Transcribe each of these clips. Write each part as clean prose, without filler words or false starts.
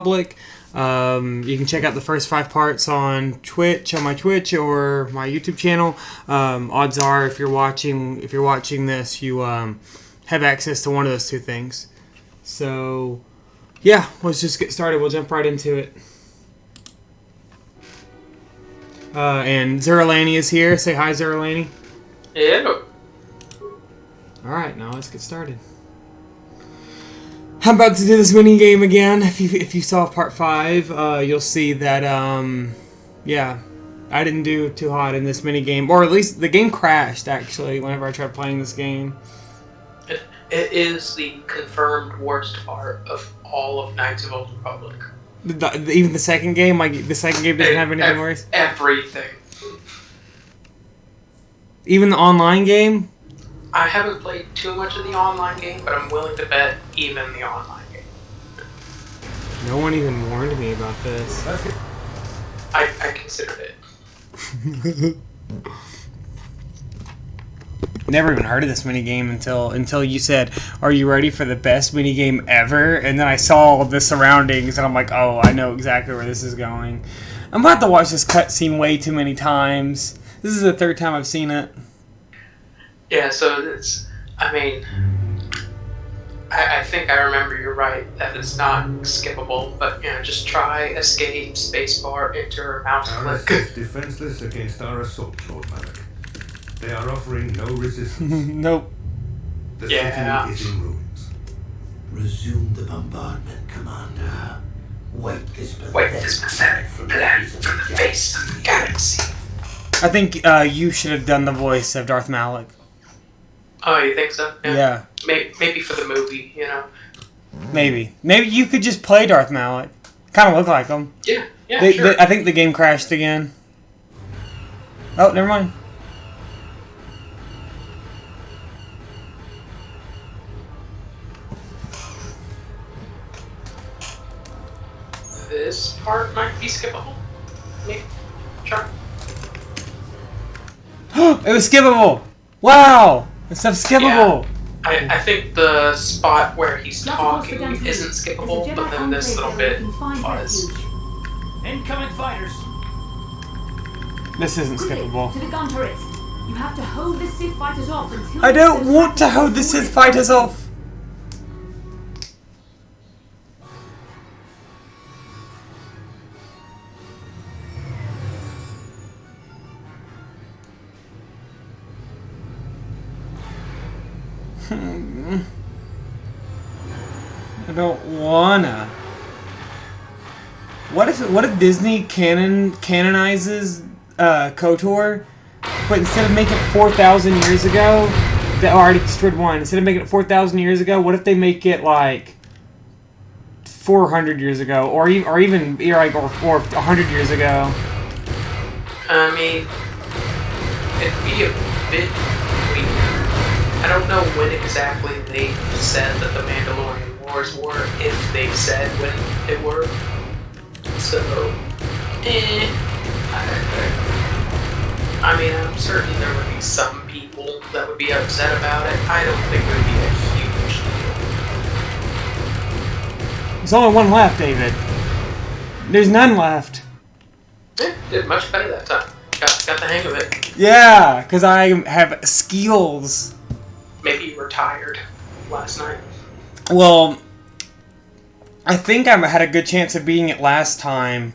public. You can check out the first 5 parts on Twitch, on my Twitch or my YouTube channel. Odds are, if you're watching this, you have access to one of those 2 things. So, yeah, let's just get started. We'll jump right into it. And Zeralani is here. Say hi, Zeralani. Hello. Alright, now let's get started. I'm about to do this mini game again. If you saw part 5, you'll see that yeah, I didn't do too hot in this mini game, or at least the game crashed actually whenever I tried playing this game. It is the confirmed worst part of all of Knights of the Old Republic. Even the second game, like the second game doesn't have anything worse. Everything. Even the online game. I haven't played too much of the online game, but I'm willing to bet even the online game. No one even warned me about this. I considered it. Never even heard of this mini game until you said, "Are you ready for the best mini game ever?" And then I saw the surroundings, and I'm like, "Oh, I know exactly where this is going." I'm about to watch this cutscene way too many times. This is the 3rd time I've seen it. Yeah, so it's. I mean, I think I remember you're right that it's not skippable, but just try escape, spacebar, enter, mouse click. is defenseless against our assault, Lord Malak. They are offering no resistance. Nope. The city is in ruins. Resume the bombardment, Commander. Wipe this pathetic plan from the face of the galaxy. I think you should have done the voice of Darth Malak. Oh, you think so? Yeah. Maybe for the movie, Maybe you could just play Darth Malak. Kind of look like him. Yeah, sure. I think the game crashed again. Oh, never mind. This part might be skippable. Maybe. Sure. It was skippable! Wow! This stuff's skippable! Yeah. I think the spot where he's talking isn't skippable, but then this little bit was. Incoming fighters! This isn't skippable. To the gun turrets. You have to hold the Sith fighters off until... I don't want to hold the Sith fighters off! I don't wanna. What if Disney canonizes KOTOR, but instead of making it 4,000 years ago, they already destroyed 1. Instead of making it 4,000 years ago, what if they make it like 400 years ago, or even like or 100 years ago? I mean, it'd be a bit weird. I don't know when exactly they said that the Mandalorian Wars were, if they said when they were. So, I mean, I'm certain there would be some people that would be upset about it. I don't think it would be a huge deal. There's only 1 left, David. There's none left. Did much better that time. Got the hang of it. Yeah, because I have skills. Maybe you were tired last night. Well, I think I had a good chance of beating it last time.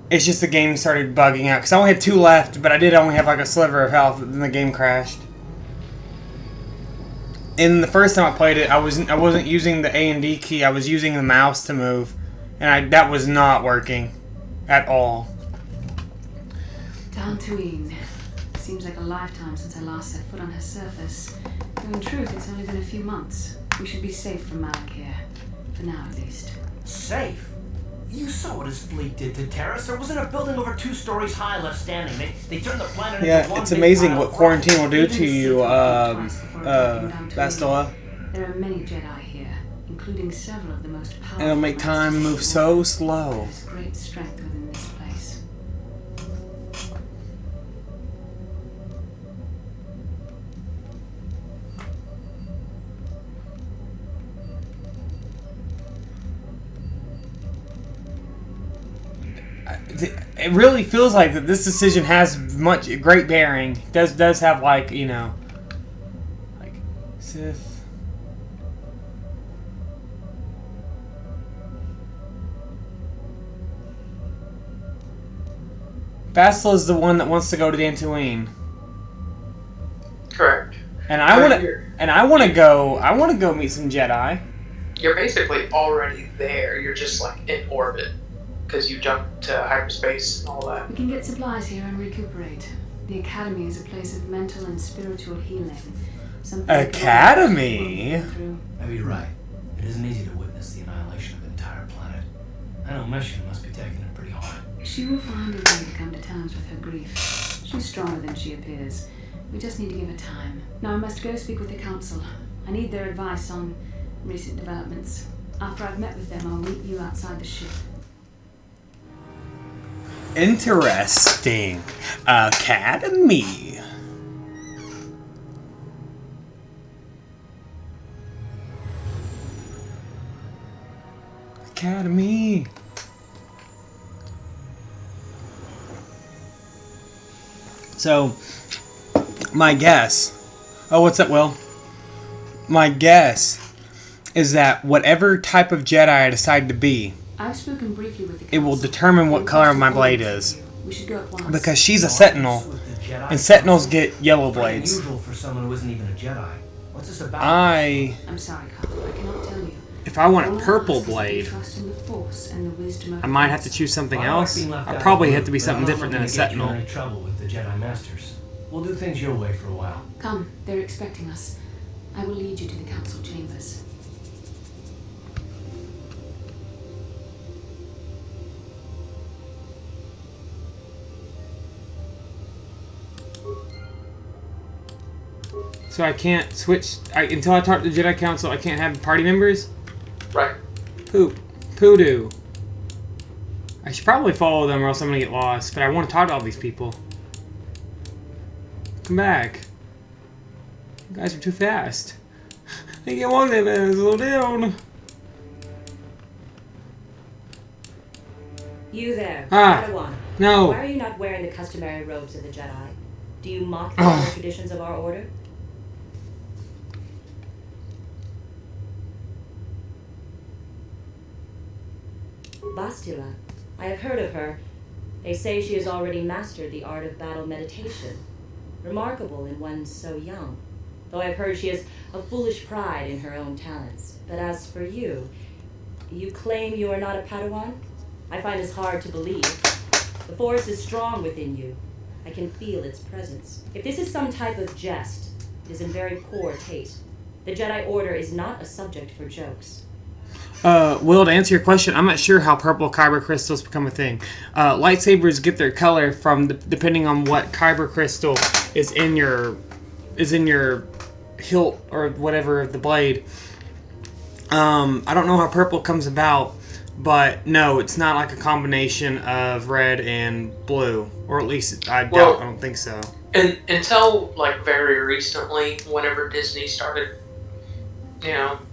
It's just the game started bugging out. Because I only had 2 left, but I did only have like a sliver of health, and the game crashed. And the first time I played it, I wasn't using the A and D key. I was using the mouse to move. And that was not working at all. Dantooine. Seems like a lifetime since I last set foot on her surface. Though in truth, it's only been a few months. We should be safe from Malak here. For now, at least. Safe? You saw what his fleet did to Terrace. There wasn't a building over 2 stories high left standing. They turned the planet into one. Yeah, it's amazing what quarantine will do to you, Bastila. There are many Jedi here, including several of the most powerful. It'll make time move so slow. There's great strength within this place. It really feels like that this decision has great bearing. Does have like Sith. Bastila is the one that wants to go to Dantooine. Correct. And I want to go meet some Jedi. You're basically already there. You're just like in orbit because you jumped to hyperspace and all that. We can get supplies here and recuperate. The Academy is a place of mental and spiritual healing. Academy? Maybe you're right. It isn't easy to witness the annihilation of an entire planet. I know Mission must be taking it pretty hard. She will find a way to come to terms with her grief. She's stronger than she appears. We just need to give her time. Now I must go speak with the Council. I need their advice on recent developments. After I've met with them, I'll meet you outside the ship. Interesting. Academy. Academy. So, my guess... Oh, what's up, Will? My guess is that whatever type of Jedi I decide to be, I've spoken briefly with the it Council. will determine what color my blade is. We should go at once. Because she's a Sentinel, and Sentinels get yellow blades. Unusual for someone who isn't even a Jedi. What's this about? I'm sorry, Carl. I cannot tell you. If I want All a I purple ask is that you blade, trust in the Force and the wisdom of I might the have to choose something Well, I like else. being left I'll out probably of the have to be loop, but something I'm not different than a looking to get you in Sentinel. any trouble with the Jedi Masters. We'll do things your way for a while. Come, they're expecting us. I will lead you to the Council chambers. So I can't switch... until I talk to the Jedi Council, I can't have party members? Right. Poodoo. I should probably follow them or else I'm going to get lost. But I want to talk to all these people. Come back. You guys are too fast. I get one of them, slow down. You there, Ah, Padawan. no. Why are you not wearing the customary robes of the Jedi? Do you mock the honor traditions of our order? Bastila. I have heard of her. They say she has already mastered the art of battle meditation. Remarkable in one so young. Though I've heard she has a foolish pride in her own talents. But as for you, you claim you are not a Padawan? I find this hard to believe. The Force is strong within you. I can feel its presence. If this is some type of jest, it is in very poor taste. The Jedi Order is not a subject for jokes. Will, to answer your question, I'm not sure how purple kyber crystals become a thing. Lightsabers get their color from depending on what kyber crystal is in your hilt or whatever of the blade. I don't know how purple comes about, but no, it's not like a combination of red and blue, or at least I don't think so. And until like very recently, whenever Disney started,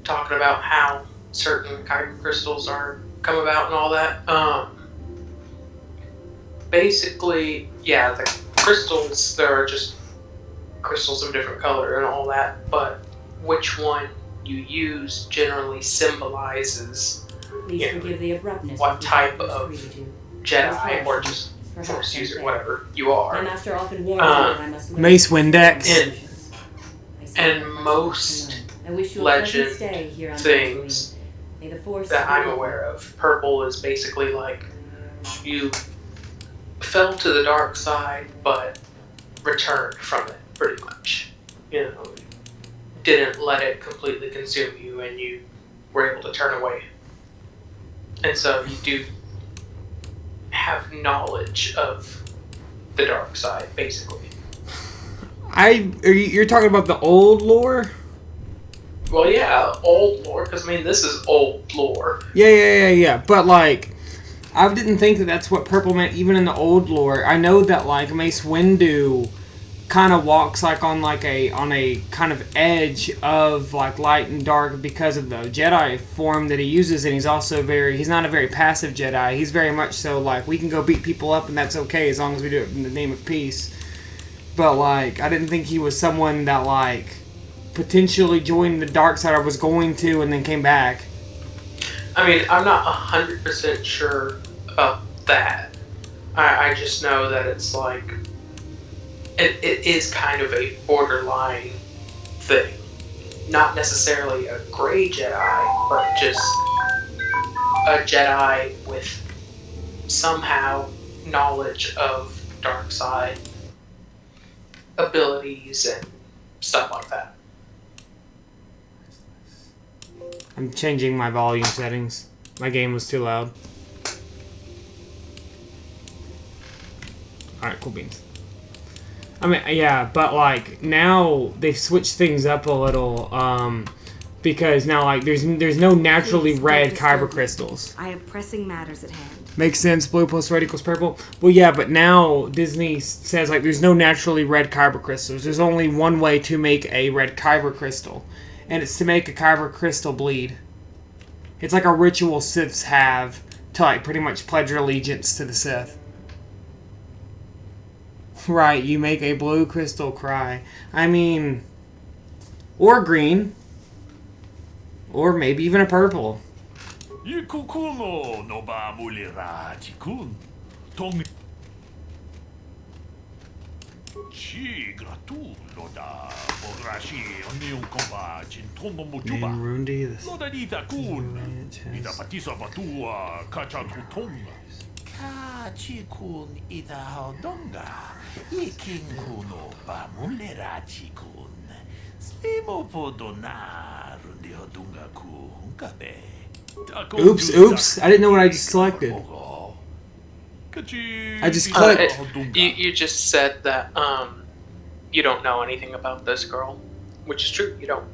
talking about how certain kyber crystals are come about and all that, basically, yeah, the crystals, there are just crystals of different color and all that, but which one you use generally symbolizes Please forgive the abruptness what with which type I of greeted you. Jedi or just Perhaps Force user, unfair. whatever you My are. master often warns me that I must learn Mace Windex. patience. I say And much most to learn. I wish you a legend pleasant stay here on things Tatooine. May the Force that be I'm with you. aware of. Purple is basically like you fell to the dark side, but returned from it, pretty much. Didn't let it completely consume you, and you were able to turn away. And so you do have knowledge of the dark side, basically. You're talking about the old lore? Well, yeah, old lore, because this is old lore. Yeah. But like, I didn't think that that's what purple meant even in the old lore. I know that like Mace Windu kind of walks like on a kind of edge of like light and dark because of the Jedi form that he uses, and he's not a very passive Jedi. He's very much so like, we can go beat people up and that's okay as long as we do it in the name of peace. But like, I didn't think he was someone that like potentially joined the dark side or was going to and then came back. I mean, I'm not 100% sure about that. I just know that it's like, it is kind of a borderline thing. Not necessarily a gray Jedi, but just a Jedi with somehow knowledge of dark side abilities and stuff like that. I'm changing my volume settings. My game was too loud. Alright, cool beans. I mean, yeah, but like now they've switched things up a little, because now like there's no naturally red kyber crystals. I have pressing matters at hand. Makes sense. Blue plus red equals purple. Well, yeah, but now Disney says like there's no naturally red kyber crystals. There's only one way to make a red kyber crystal, and it's to make a kyber crystal bleed. It's like a ritual Siths have to like pretty much pledge your allegiance to the Sith. Right, you make a blue crystal cry. I mean, or green, or maybe even a purple. Rundi, Chikun ita haudonga, yikin kuno pa mulera chikun, slimo podona rundi hodunga ku hunkabe. Oops, I didn't know what I just selected. I just clicked. You just said that you don't know anything about this girl, which is true, you don't.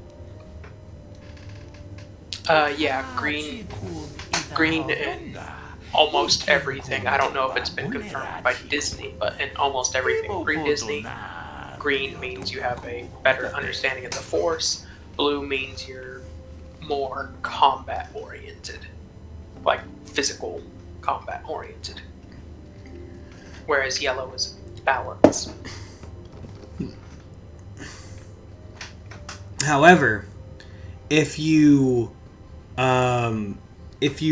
Yeah, green and almost everything. I don't know if it's been confirmed by Disney, but in almost everything pre-Disney, green means you have a better understanding of the Force. Blue means you're more combat oriented, like physical combat oriented. Whereas yellow is balance. However, if you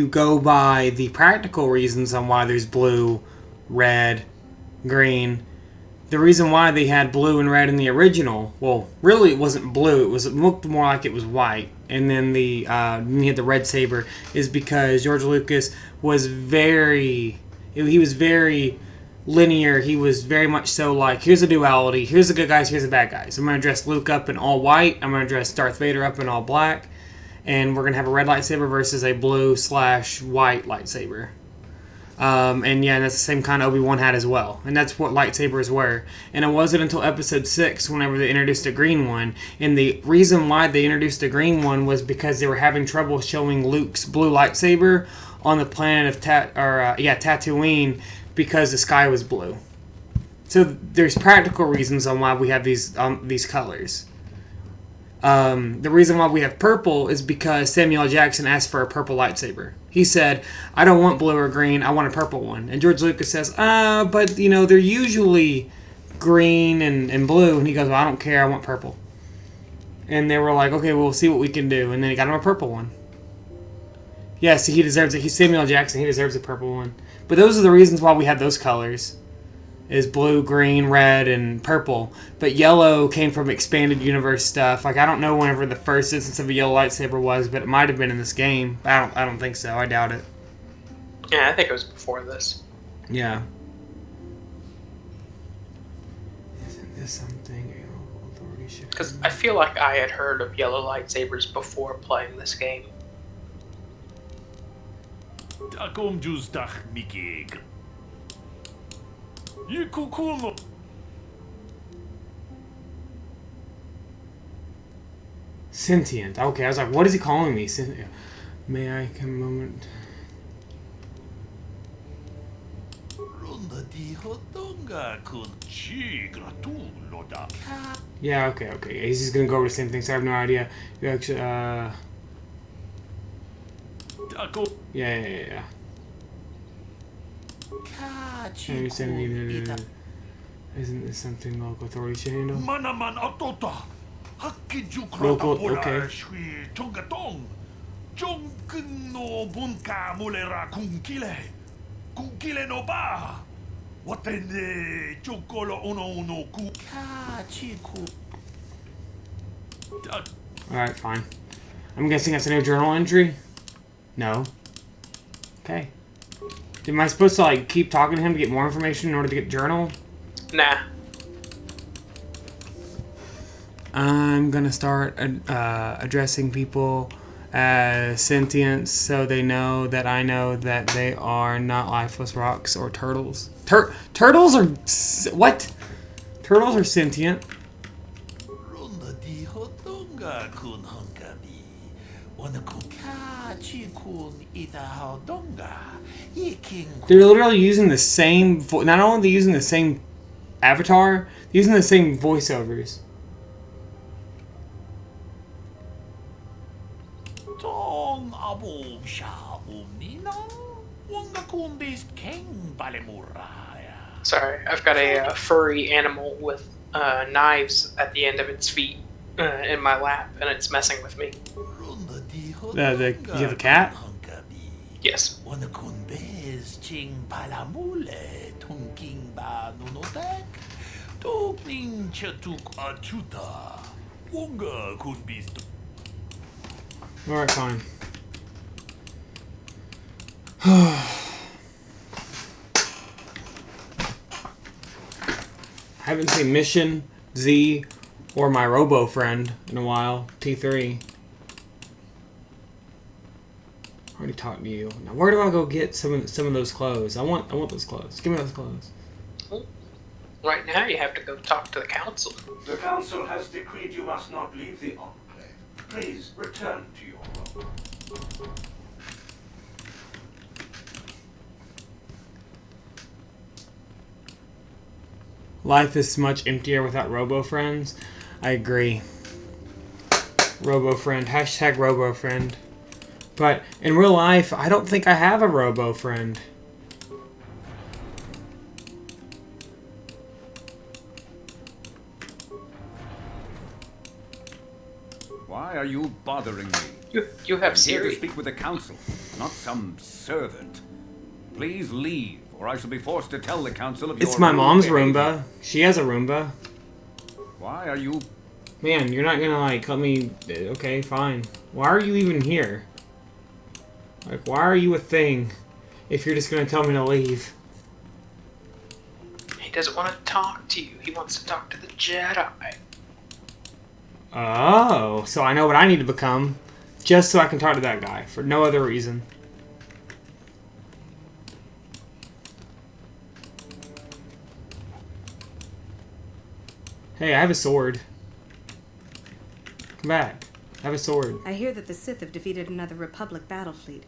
go by the practical reasons on why there's blue, red, green, the reason why they had blue and red in the original, well, really it wasn't blue, it looked more like it was white, and then you had the red saber, is because George Lucas was very linear. He was very much so like, here's a duality, here's the good guys, here's the bad guys. I'm going to dress Luke up in all white, I'm going to dress Darth Vader up in all black, and we're going to have a red lightsaber versus a blue/white lightsaber. And yeah, that's the same kind Obi-Wan had as well. And that's what lightsabers were. And it wasn't until episode 6 whenever they introduced a green one. And the reason why they introduced a green one was because they were having trouble showing Luke's blue lightsaber on the planet of Tatooine, because the sky was blue. So there's practical reasons on why we have these colors. The reason why we have purple is because Samuel L. Jackson asked for a purple lightsaber. He said, I don't want blue or green, I want a purple one. And George Lucas says, but they're usually green and blue. And he goes, well, I don't care, I want purple. And they were like, okay, we'll see what we can do. And then he got him a purple one. Yes, he deserves it. He's Samuel L. Jackson, he deserves a purple one. But those are the reasons why we have those colors. Is blue, green, red, and purple. But yellow came from expanded universe stuff. Like, I don't know whenever the first instance of a yellow lightsaber was, but it might have been in this game. I don't think so. I doubt it. Yeah, I think it was before this. Yeah. Isn't this something authority should? Because I feel like I had heard of yellow lightsabers before playing this game. Sentient. Okay, I was like, what is he calling me? May I come a moment? Yeah, okay. He's just gonna go over the same thing, so I have no idea. You actually, Yeah. Isn't this something local authorities should handle? Local, okay. Alright, fine. I'm guessing that's a new journal entry? No. Okay. Am I supposed to, like, keep talking to him to get more information in order to get journal? Nah. I'm gonna start addressing people as sentient so they know that I know that they are not lifeless rocks or turtles. Turtles are... What? Turtles are sentient. They're literally using the same... Not only are they using the same avatar, they're using the same voiceovers. Sorry, I've got a furry animal with knives at the end of its feet in my lap, and it's messing with me. You have a cat? Yes. Alright, fine. I haven't seen Mission, Z, or my Robo friend in a while. T3. Already talked to you. Now, where do I go get some of those clothes? I want those clothes. Give me those clothes. Right now, you have to go talk to the council. The council has decreed you must not leave the enclave. Please return to your room. Life is much emptier without Robo friends. I agree. Robo friend. Hashtag Robo friend. But in real life, I don't think I have a Robo friend. Why are you bothering me? You have I'm here Siri. to speak with the council, not some servant. Please leave, or I shall be forced to tell the council of your... It's my mom's behavior. Roomba. She has a Roomba. Why are you... Man, you're not gonna, like, let me... Okay, fine. Why are you even here? Like, why are you a thing if you're just gonna tell me to leave? He doesn't want to talk to you. He wants to talk to the Jedi. Oh, so I know what I need to become just so I can talk to that guy for no other reason. Hey, I have a sword. Come back. I have a sword. I hear that the Sith have defeated another Republic battle fleet.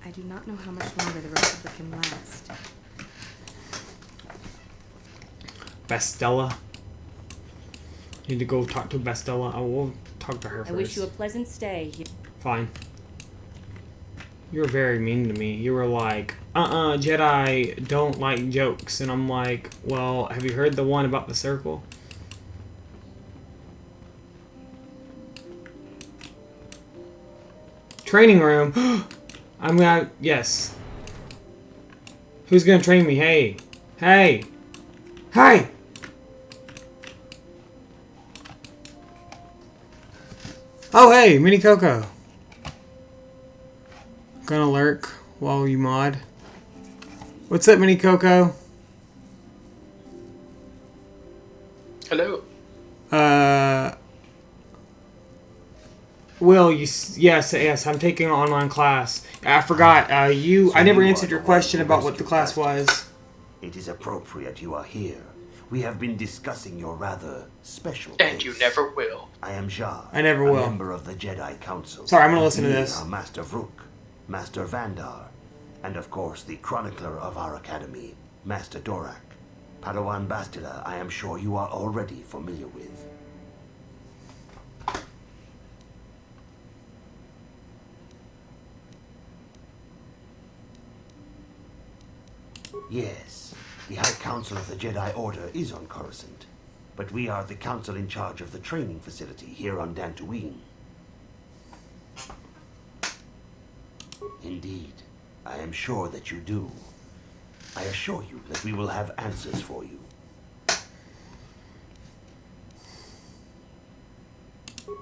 I do not know how much longer the Republic can last. Bastella. Need to go talk to Bastella. I will talk to her first. I wish you a pleasant stay here. Fine. You were very mean to me. You were like, Jedi don't like jokes. And I'm like, well, have you heard the one about the circle? Training room. I'm gonna... Yes. Who's gonna train me? Hey. Hey. Hey! Oh, hey, Mini Coco. Gonna lurk while you mod. What's up, Mini Coco? Hello. Will, yes, I'm taking an online class. I forgot, I never answered your question about what the class was. It is appropriate you are here. We have been discussing your rather special And case. you never will. I am Jar. I never will. A member of the Jedi Council. Sorry, I'm gonna listen to You this. are Master Vrook, Master Vandar, and of course the chronicler of our academy, Master Dorak. Padawan Bastila, I am sure you are already familiar with. Yes, the High Council of the Jedi Order is on Coruscant, but we are the council in charge of the training facility here on Dantooine. Indeed, I am sure that you do. I assure you that we will have answers for you.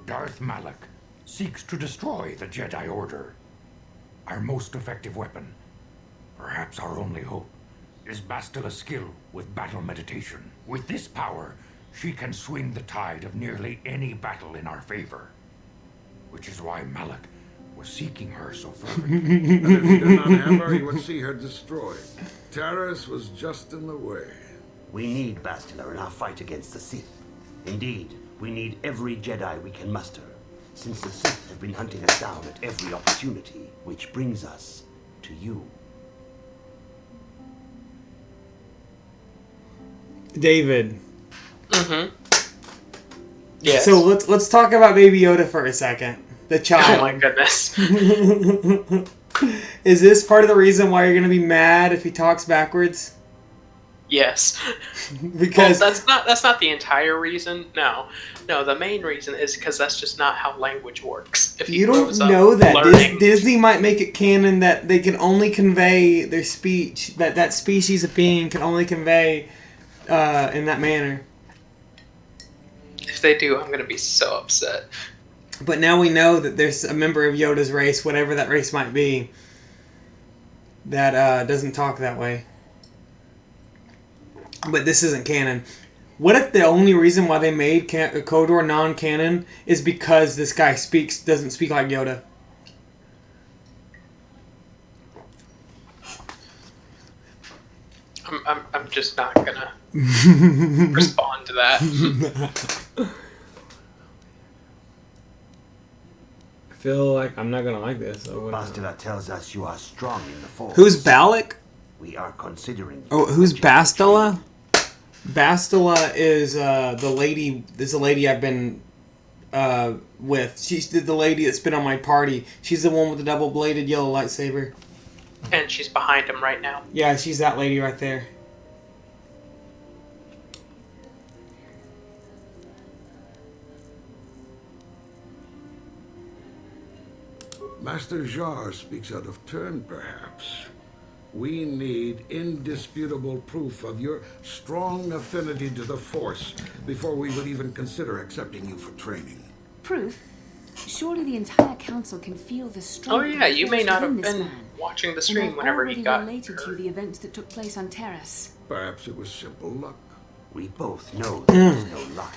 Darth Malak seeks to destroy the Jedi Order. Our most effective weapon, perhaps our only hope, is Bastila's skill with battle meditation. With this power, she can swing the tide of nearly any battle in our favor. Which is why Malak was seeking her so fervently. And if he did not have her, he would see her destroyed. Taris was just in the way. We need Bastila in our fight against the Sith. Indeed, we need every Jedi we can muster, since the Sith have been hunting us down at every opportunity, which brings us to you. David. Mm-hmm. Yes. So let's talk about Baby Yoda for a second. The child. Oh my goodness. Is this part of the reason why you're gonna be mad if he talks backwards? Yes. Because well, that's not the entire reason. No, the main reason is because that's just not how language works. If you don't know that Disney might make it canon that they can only convey their speech, that species of being can only convey in that manner. If they do, I'm gonna be so upset. But now we know that there's a member of Yoda's race, whatever that race might be, that doesn't talk that way. But this isn't canon. What if the only reason why they made KOTOR non-canon is because this guy doesn't speak like Yoda? I'm just not gonna respond to that. I feel like I'm not gonna like this. Bastila tells us you are strong in the Force. Who's Balak? We are considering. Oh, who's Bastila? Bastila is the lady. Is the lady I've been with. She's the lady that's been on my party. She's the one with the double-bladed yellow lightsaber. And she's behind him right now. Yeah, she's that lady right there. Master Jar speaks out of turn, perhaps. We need indisputable proof of your strong affinity to the Force before we would even consider accepting you for training. Proof? Surely the entire council can feel the strength. Oh yeah, you may not have been man. watching the stream whenever he got related to the events that took place on Terrace. Perhaps it was simple luck. We both know there's no luck.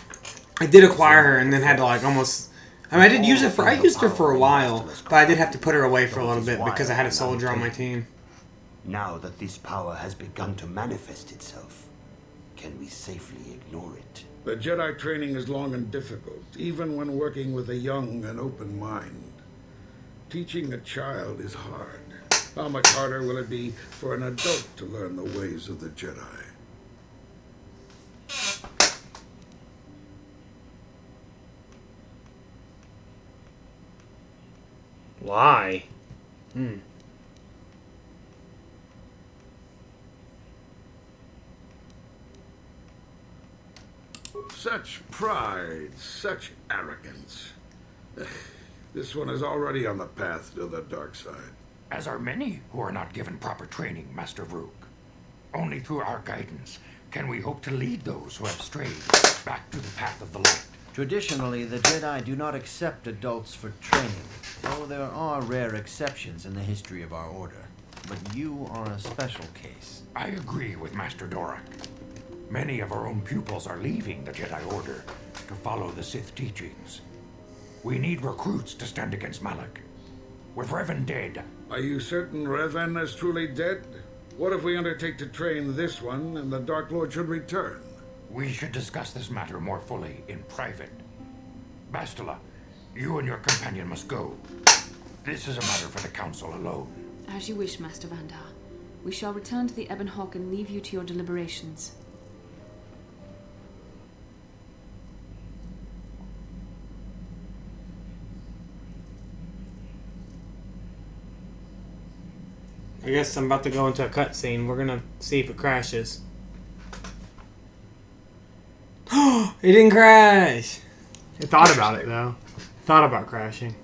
I did acquire her and then had to like almost. I mean, I used her for a while, but I did have to put her away for a little bit because I had a soldier on my team. Now that this power has begun to manifest itself, can we safely ignore it? The Jedi training is long and difficult, even when working with a young and open mind. Teaching a child is hard. How much harder will it be for an adult to learn the ways of the Jedi? Why? Such pride, such arrogance. This one is already on the path to the dark side. As are many who are not given proper training, Master Vrook. Only through our guidance can we hope to lead those who have strayed back to the path of the light. Traditionally, the Jedi do not accept adults for training, though there are rare exceptions in the history of our order. But you are a special case. I agree with Master Dorak. Many of our own pupils are leaving the Jedi Order to follow the Sith teachings. We need recruits to stand against Malak. With Revan dead... Are you certain Revan is truly dead? What if we undertake to train this one and the Dark Lord should return? We should discuss this matter more fully in private. Bastila, you and your companion must go. This is a matter for the Council alone. As you wish, Master Vandar. We shall return to the Ebon Hawk and leave you to your deliberations. I guess I'm about to go into a cutscene. We're gonna see if it crashes. It didn't crash! I thought about it though. Thought about crashing.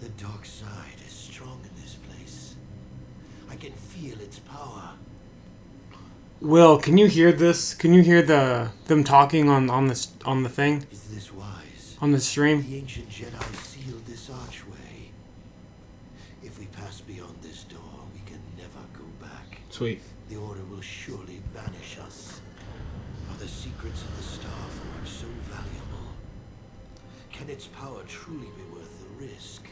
The dark side is strong in this place. I can feel its power. Will, can you hear this? Can you hear them talking on the thing? Is this wise? On the stream? The ancient Jedi sealed this archway. If we pass beyond this door, we can never go back. Sweet. The Order will surely banish us. Are the secrets of the Star Forge so valuable? Can its power truly be worth the risk?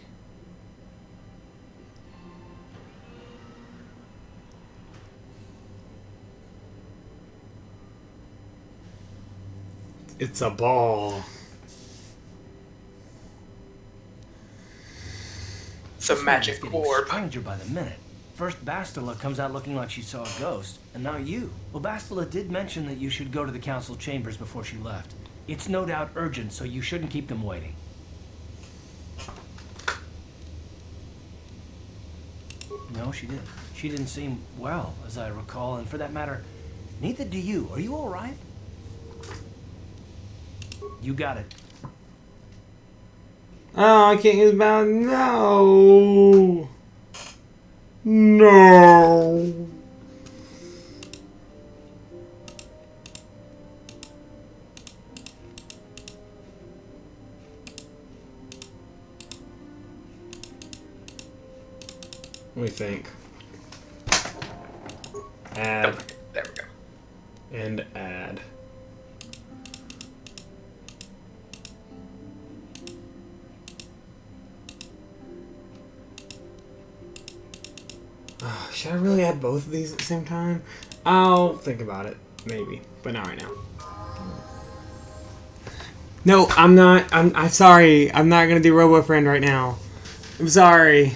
It's a ball. It's a magic orb. Stranger by the minute. First Bastila comes out looking like she saw a ghost, and now you. Well, Bastila did mention that you should go to the council chambers before she left. It's no doubt urgent, so you shouldn't keep them waiting. No, she didn't. She didn't seem well, as I recall, and for that matter, neither do you. Are you all right? You got it. Oh, I can't use bound. No. No. Let me think. Add. There we go. And add. Should I really add both of these at the same time? I'll think about it. Maybe. But not right now. No, I'm not. I'm sorry. I'm not going to do RoboFriend right now. I'm sorry.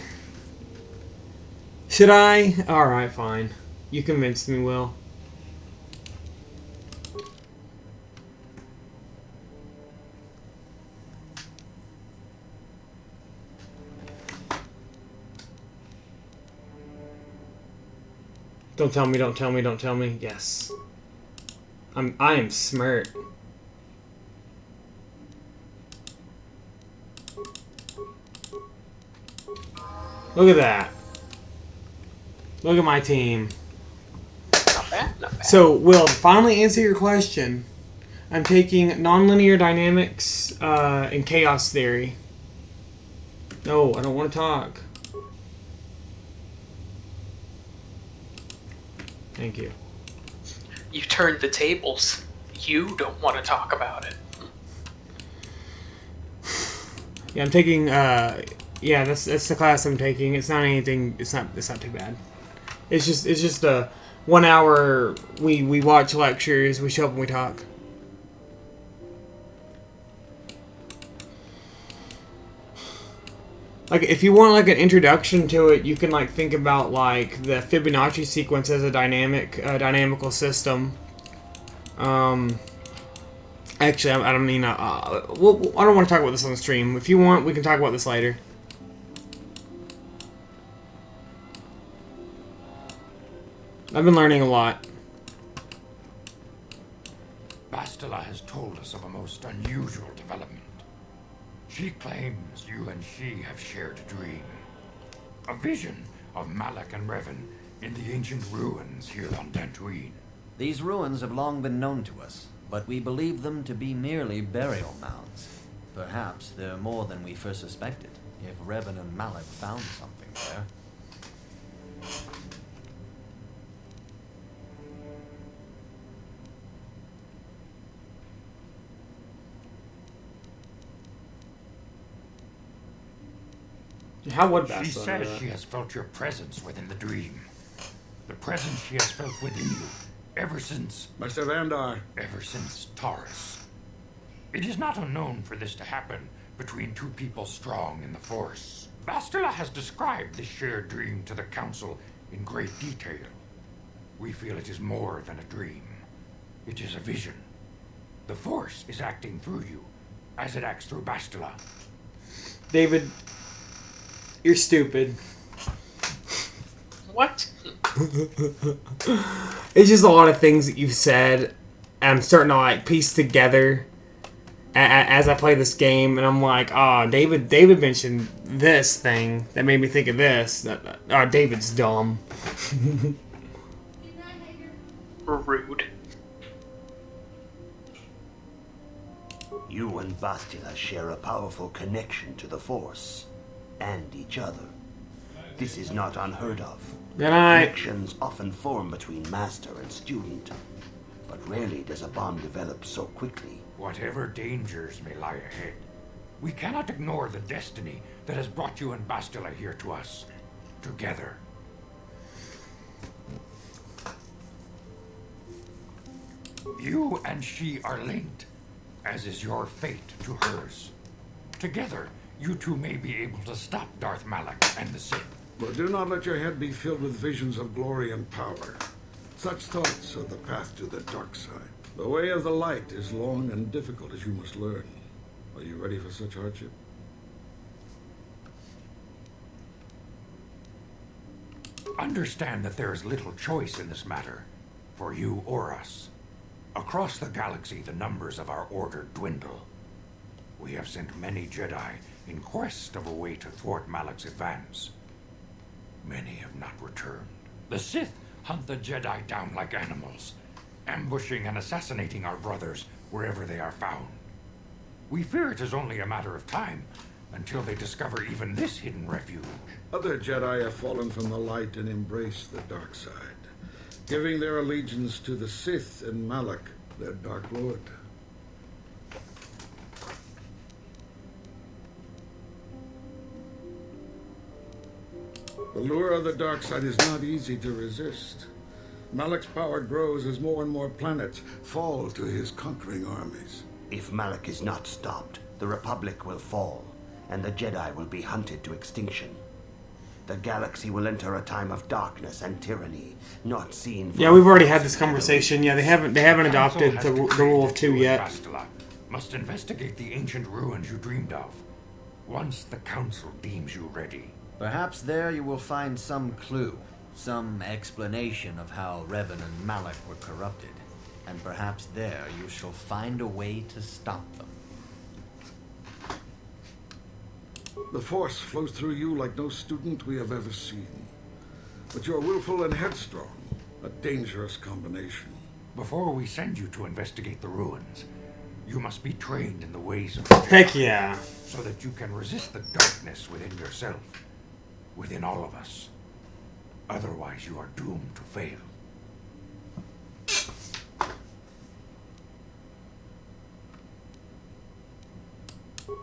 Should I? Alright, fine. You convinced me, Will. Don't tell me, don't tell me, don't tell me. Yes. I am smart. Look at that. Look at my team. Not bad, not bad. So, Will, to finally answer your question, I'm taking nonlinear dynamics and chaos theory. No, I don't want to talk. Thank you. You turned the tables. You don't want to talk about it. Yeah, I'm taking. Yeah, that's the class I'm taking. It's not anything. It's not too bad. It's just a 1 hour. We watch lectures. We show up and we talk. Like, if you want like an introduction to it, you can like think about like the Fibonacci sequence as a dynamical system. Actually, I don't mean. I don't want to talk about this on the stream. If you want, we can talk about this later. I've been learning a lot. Bastila has told us of a most unusual development. She claims you and she have shared a dream. A vision of Malak and Revan in the ancient ruins here on Dantooine. These ruins have long been known to us, but we believe them to be merely burial mounds. Perhaps they're more than we first suspected, if Revan and Malak found something there. How would She Bastila says know she has felt your presence within the dream. The presence she has felt within you Ever since... Master Vandar. Ever since Taurus. It is not unknown for this to happen between two people strong in the Force. Bastila has described this shared dream to the Council in great detail. We feel it is more than a dream. It is a vision. The Force is acting through you, as it acts through Bastila. David, you're stupid. What? It's just a lot of things that you've said, and I'm starting to like piece together as I play this game, and I'm like, oh, David mentioned this thing that made me think of this. Oh, David's dumb. Rude. You and Bastila share a powerful connection to the Force and each other. This is not unheard of. Good night. Connections often form between master and student, but rarely does a bond develop so quickly. Whatever dangers may lie ahead, we cannot ignore the destiny that has brought you and Bastila here to us, together. You and she are linked, as is your fate to hers. Together, you two may be able to stop Darth Malak and the Sith. But do not let your head be filled with visions of glory and power. Such thoughts are the path to the dark side. The way of the light is long and difficult, as you must learn. Are you ready for such hardship? Understand that there is little choice in this matter, for you or us. Across the galaxy, the numbers of our order dwindle. We have sent many Jedi in quest of a way to thwart Malak's advance. Many have not returned. The Sith hunt the Jedi down like animals, ambushing and assassinating our brothers wherever they are found. We fear it is only a matter of time until they discover even this hidden refuge. Other Jedi have fallen from the light and embraced the dark side, giving their allegiance to the Sith and Malak, their Dark Lord. The lure of the dark side is not easy to resist. Malak's power grows as more and more planets fall to his conquering armies. If Malak is not stopped, the Republic will fall, and the Jedi will be hunted to extinction. The galaxy will enter a time of darkness and tyranny, not seen. Yeah, we've already had this conversation. Yeah, they haven't adopted the rule of two yet. Bastila must investigate the ancient ruins you dreamed of, once the Council deems you ready. Perhaps there you will find some clue, some explanation of how Revan and Malak were corrupted, and perhaps there you shall find a way to stop them. The Force flows through you like no student we have ever seen. But you're willful and headstrong, a dangerous combination. Before we send you to investigate the ruins, you must be trained in the ways of the Jedi. Heck yeah. So that you can resist the darkness within yourself, within all of us. Otherwise, you are doomed to fail.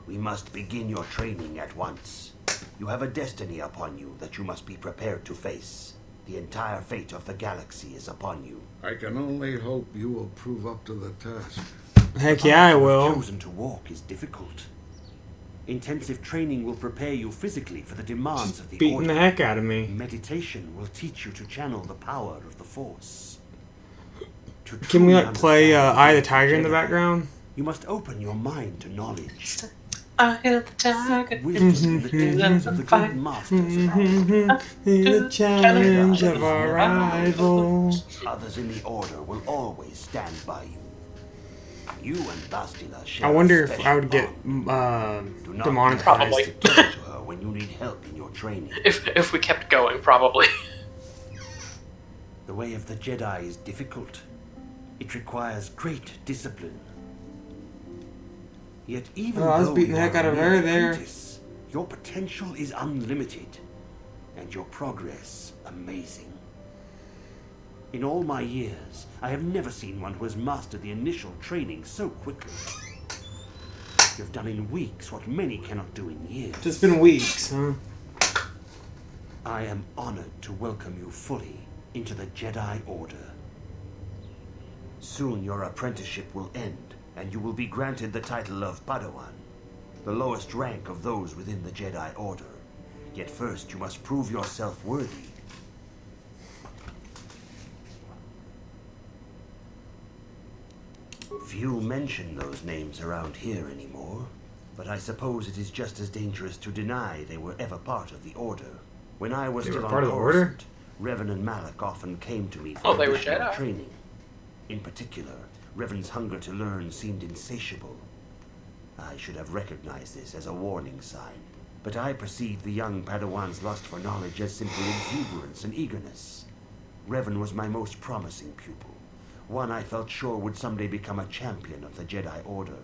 We must begin your training at once. You have a destiny upon you that you must be prepared to face. The entire fate of the galaxy is upon you. I can only hope you will prove up to the task. Heck yeah, I will. Chosen to walk is difficult. Intensive training will prepare you physically for the demands of the Beating order. the heck out of me. Meditation will teach you to channel the power of the Force. Can we like play Eye of the Tiger in the background? You must open your mind to knowledge. I hear the tiger. Wisdom in the teachings of the good masters. The challenge of our rival. Others in the order will always stand by you. You and Bastila share I wonder a if special I would get bond. Do not demonetized. Probably. hesitate to turn to her when you need help in your training. If we kept going, probably. The way of the Jedi is difficult. It requires great discipline. Yet even I was though beating the you heck are out of a her mere there. apprentice, your potential is unlimited, and your progress amazing. In all my years, I have never seen one who has mastered the initial training so quickly. You've done in weeks what many cannot do in years. Just been weeks, huh? I am honored to welcome you fully into the Jedi Order. Soon your apprenticeship will end, and you will be granted the title of Padawan, the lowest rank of those within the Jedi Order. Yet first you must prove yourself worthy. Few mention those names around here anymore, but I suppose it is just as dangerous to deny they were ever part of the Order. When I was still on Coruscant, Revan and Malak often came to me for additional training. In particular, Revan's hunger to learn seemed insatiable. I should have recognized this as a warning sign, but I perceived the young Padawan's lust for knowledge as simple exuberance and eagerness. Revan was my most promising pupil, one I felt sure would someday become a champion of the Jedi Order.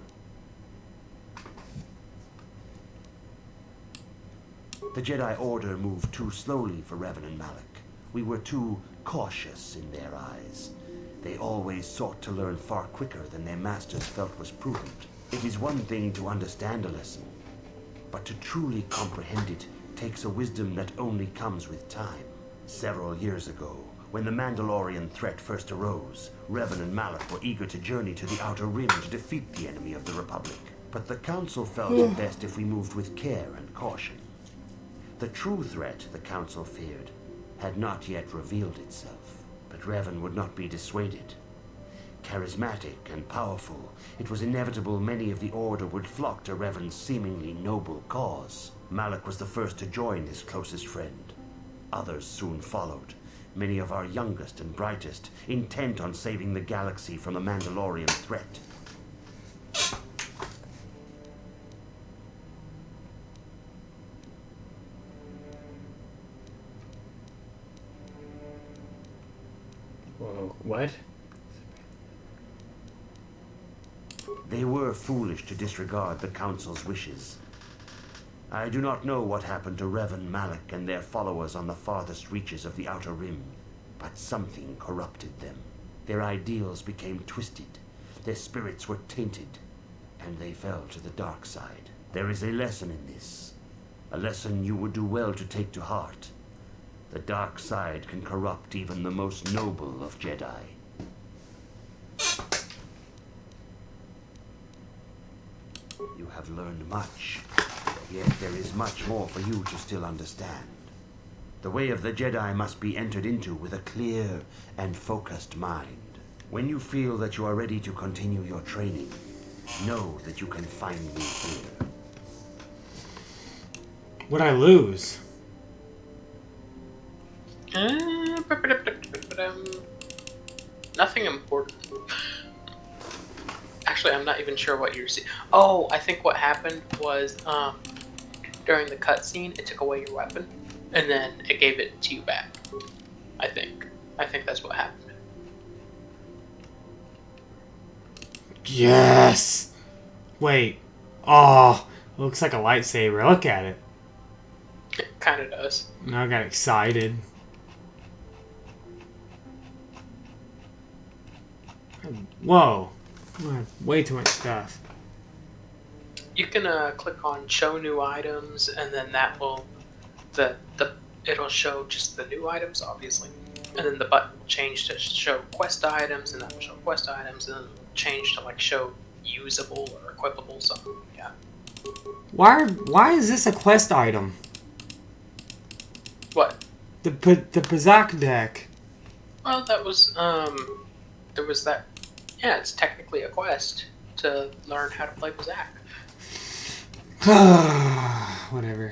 The Jedi Order moved too slowly for Revan and Malak. We were too cautious in their eyes. They always sought to learn far quicker than their masters felt was prudent. It is one thing to understand a lesson, but to truly comprehend it takes a wisdom that only comes with time. Several years ago, when the Mandalorian threat first arose, Revan and Malak were eager to journey to the Outer Rim to defeat the enemy of the Republic. But the Council felt it best if we moved with care and caution. The true threat the Council feared had not yet revealed itself, but Revan would not be dissuaded. Charismatic and powerful, it was inevitable many of the Order would flock to Revan's seemingly noble cause. Malak was the first to join his closest friend. Others soon followed, many of our youngest and brightest, intent on saving the galaxy from the Mandalorian threat. Whoa, what? They were foolish to disregard the Council's wishes. I do not know what happened to Revan, Malak, and their followers on the farthest reaches of the Outer Rim, but something corrupted them. Their ideals became twisted, their spirits were tainted, and they fell to the dark side. There is a lesson in this, a lesson you would do well to take to heart. The dark side can corrupt even the most noble of Jedi. You have learned much, yet there is much more for you to still understand. The way of the Jedi must be entered into with a clear and focused mind. When you feel that you are ready to continue your training, know that you can find me here. What'd I lose? Nothing important. Actually, I'm not even sure what you're seeing. Oh, I think what happened was during the cutscene, it took away your weapon, and then it gave it to you back. I think that's what happened. Yes! Wait. Oh, looks like a lightsaber. Look at it. It kind of does. Now I got excited. Whoa. Way too much stuff. You can click on show new items, and then that will it'll show just the new items, obviously, and then the button will change to show quest items, and that will show quest items, and then it'll change to like show usable or equipable something. Yeah. Why is this a quest item? What? The Pazak deck. Well, that was there was that. Yeah, it's technically a quest to learn how to play Pazak. Whatever.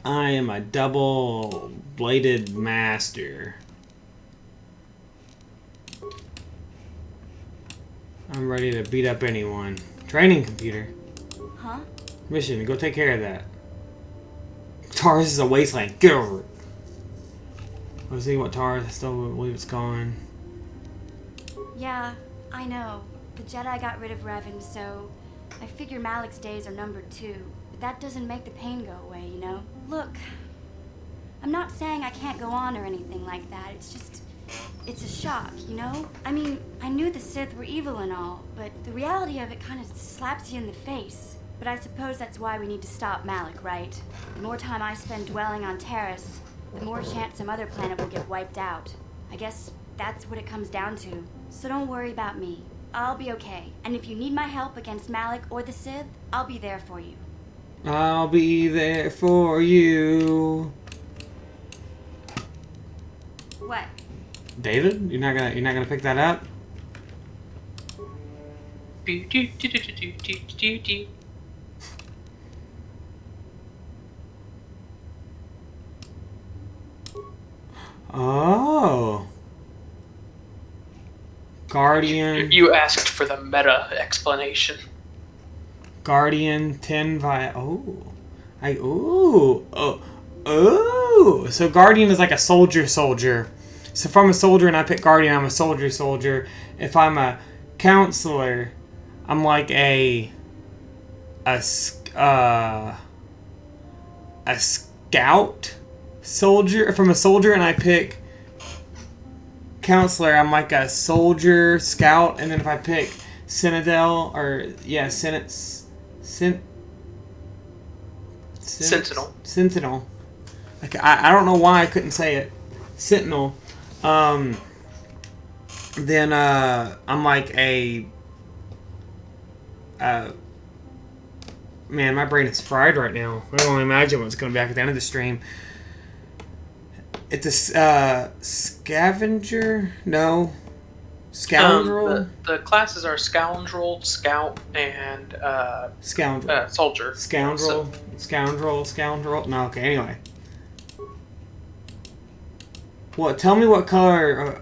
I am a double-bladed master. I'm ready to beat up anyone. Training computer. Huh? Mission, go take care of that. Taurus is a wasteland. Get over it. I was thinking about Taurus. I still believe it's gone. Yeah, I know. The Jedi got rid of Revan, so I figure Malak's days are numbered too. But that doesn't make the pain go away, you know? Look, I'm not saying I can't go on or anything like that. It's just, it's a shock, you know? I mean, I knew the Sith were evil and all, but the reality of it kind of slaps you in the face. But I suppose that's why we need to stop Malik, right? The more time I spend dwelling on Terrace, the more chance some other planet will get wiped out. I guess that's what it comes down to. So don't worry about me. I'll be okay. And if you need my help against Malik or the Sith, I'll be there for you. I'll be there for you. What? David, you're not gonna pick that up? Oh. Guardian. You asked for the meta explanation. Guardian 10 via. Oh. Oh. So Guardian is like a soldier. So if I'm a soldier and I pick Guardian, I'm a soldier. If I'm a counselor, I'm like a scout soldier. If I'm a soldier and I pick counselor, I'm like a soldier scout. And then if I pick Sentinel Sentinel. Like I don't know why I couldn't say it. Sentinel. Then I'm like a man, my brain is fried right now. I don't imagine what's going to be back at the end of the stream. It's a scavenger? No. Scoundrel? The classes are scoundrel, scout, and scoundrel. Soldier. Scoundrel. Scoundrel. No, okay, anyway. What? Tell me what color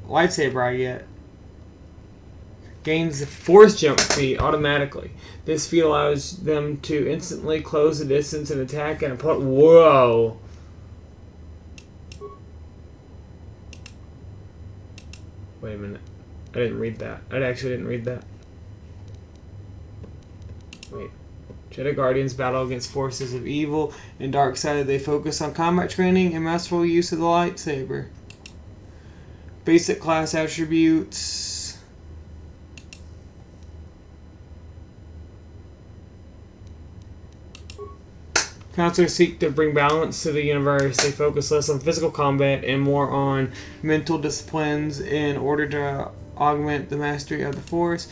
lightsaber I get. Gains the force jump feat automatically. This feat allows them to instantly close the distance and attack and put. Whoa! Wait a minute. I didn't read that. I actually didn't read that. Wait. Jedi Guardians battle against forces of evil and dark side. They focus on combat training and masterful use of the lightsaber. Basic class attributes. Counselors seek to bring balance to the universe. They focus less on physical combat and more on mental disciplines in order to augment the mastery of the Force.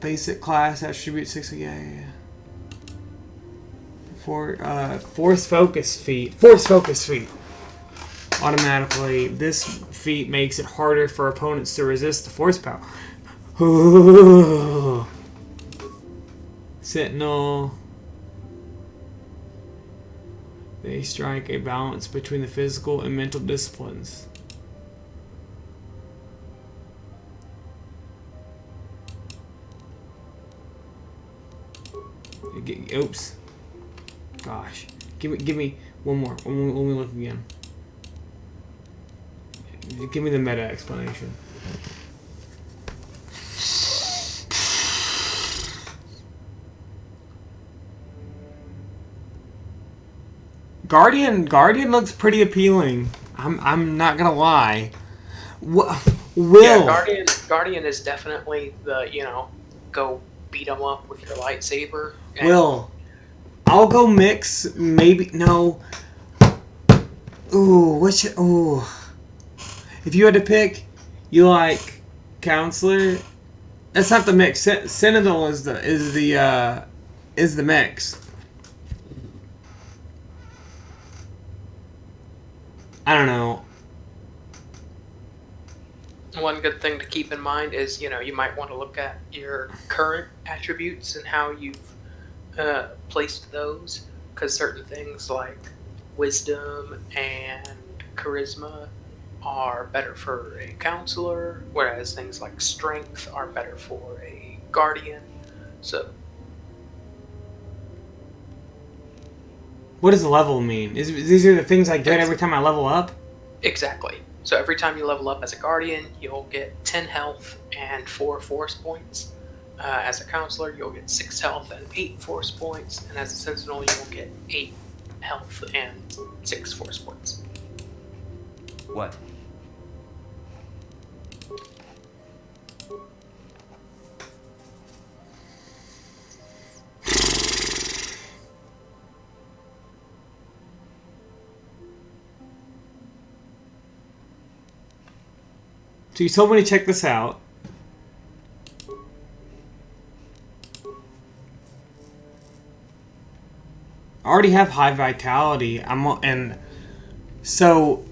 Basic class attribute 6. Yeah. Force focus feat. Automatically, this feat makes it harder for opponents to resist the Force power. Sentinel. They strike a balance between the physical and mental disciplines. Oops. Gosh. Give me one more. Let me look again. Give me the meta explanation. Guardian looks pretty appealing. I'm not gonna lie. Yeah, Guardian is definitely the go beat them up with your lightsaber. I'll go mix. Maybe no. Ooh, if you had to pick, you like counselor. That's not the mix. Sentinel is the mix. I don't know. One good thing to keep in mind is, you might want to look at your current attributes and how you've placed those, because certain things like wisdom and charisma are better for a counselor, whereas things like strength are better for a guardian. So what does level mean? These are the things I get every time I level up? Exactly. So every time you level up as a guardian, you'll get 10 health and 4 force points. As a counselor, you'll get 6 health and 8 force points. And as a sentinel, you'll get 8 health and 6 force points. What? So you told me to check this out. I already have high vitality. So,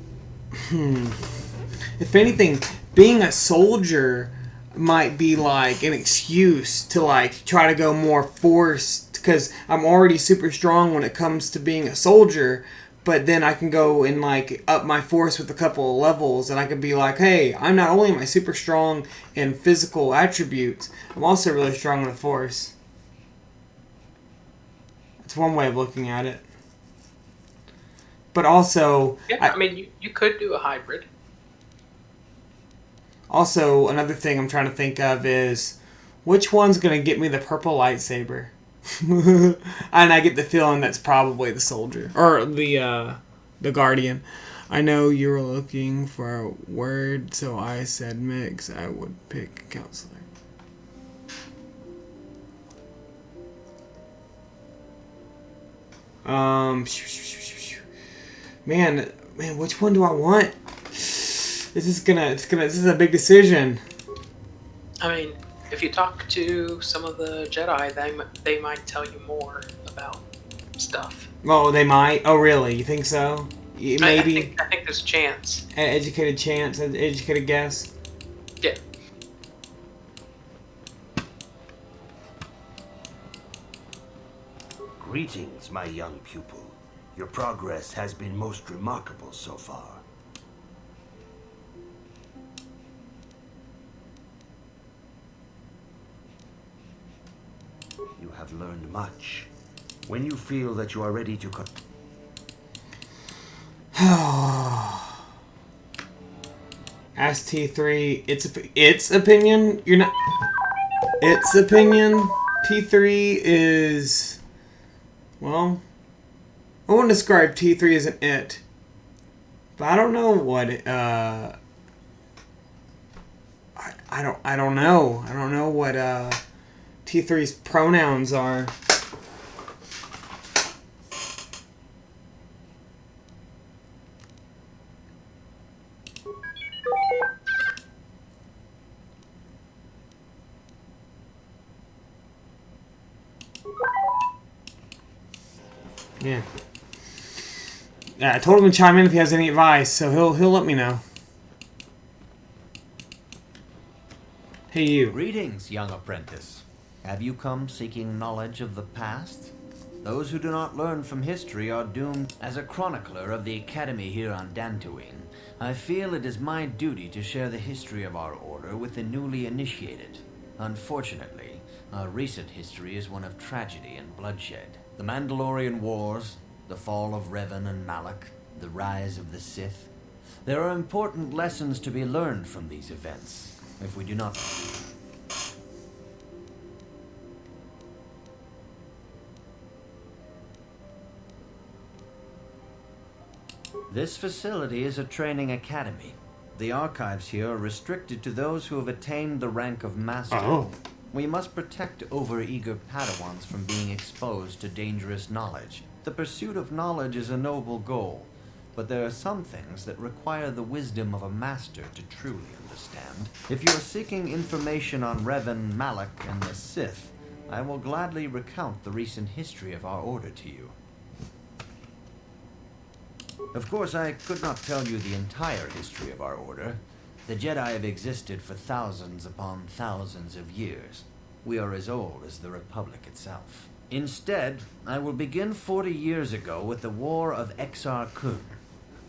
if anything, being a soldier might be like an excuse to like try to go more forced, because I'm already super strong when it comes to being a soldier. But then I can go and like up my force with a couple of levels, and I could be like, hey, I'm not only am I super strong in physical attributes, I'm also really strong in the force. That's one way of looking at it. But also, Yeah, I mean, you could do a hybrid. Also, another thing I'm trying to think of is which one's gonna get me the purple lightsaber. And I get the feeling that's probably the soldier or the guardian. I know you were looking for a word, so I said mix. I would pick counselor. Man, which one do I want? This is a big decision. I mean, if you talk to some of the Jedi, they might tell you more about stuff. Oh, they might. Oh, really? You think so? Maybe. I think there's a chance. An educated chance, an educated guess. Yeah. Greetings, my young pupil. Your progress has been most remarkable so far. You have learned much. When you feel that you are ready to Ask T3. Its opinion. You're not. Its opinion. T3 is. Well, I wouldn't describe T3 as an it, but I don't know what. I don't know. I don't know what T3's pronouns are. Yeah. I told him to chime in if he has any advice, so he'll let me know. Hey, you. Greetings, young apprentice. Have you come seeking knowledge of the past? Those who do not learn from history are doomed. As a chronicler of the Academy here on Dantooine, I feel it is my duty to share the history of our order with the newly initiated. Unfortunately, our recent history is one of tragedy and bloodshed. The Mandalorian Wars, the fall of Revan and Malak, the rise of the Sith. There are important lessons to be learned from these events. If we do not... This facility is a training academy. The archives here are restricted to those who have attained the rank of master. Oh. We must protect overeager Padawans from being exposed to dangerous knowledge. The pursuit of knowledge is a noble goal, but there are some things that require the wisdom of a master to truly understand. If you are seeking information on Revan, Malak, and the Sith, I will gladly recount the recent history of our order to you. Of course, I could not tell you the entire history of our order. The Jedi have existed for thousands upon thousands of years. We are as old as the Republic itself. Instead, I will begin 40 years ago with the War of Exar Kun.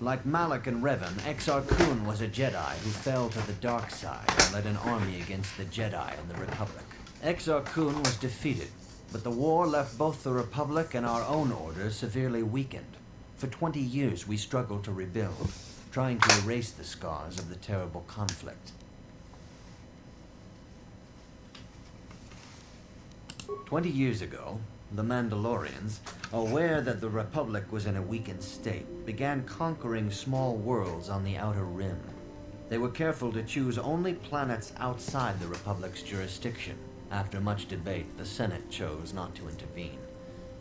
Like Malak and Revan, Exar Kun was a Jedi who fell to the dark side and led an army against the Jedi and the Republic. Exar Kun was defeated, but the war left both the Republic and our own order severely weakened. For 20 years, we struggled to rebuild, trying to erase the scars of the terrible conflict. 20 years ago, the Mandalorians, aware that the Republic was in a weakened state, began conquering small worlds on the Outer Rim. They were careful to choose only planets outside the Republic's jurisdiction. After much debate, the Senate chose not to intervene.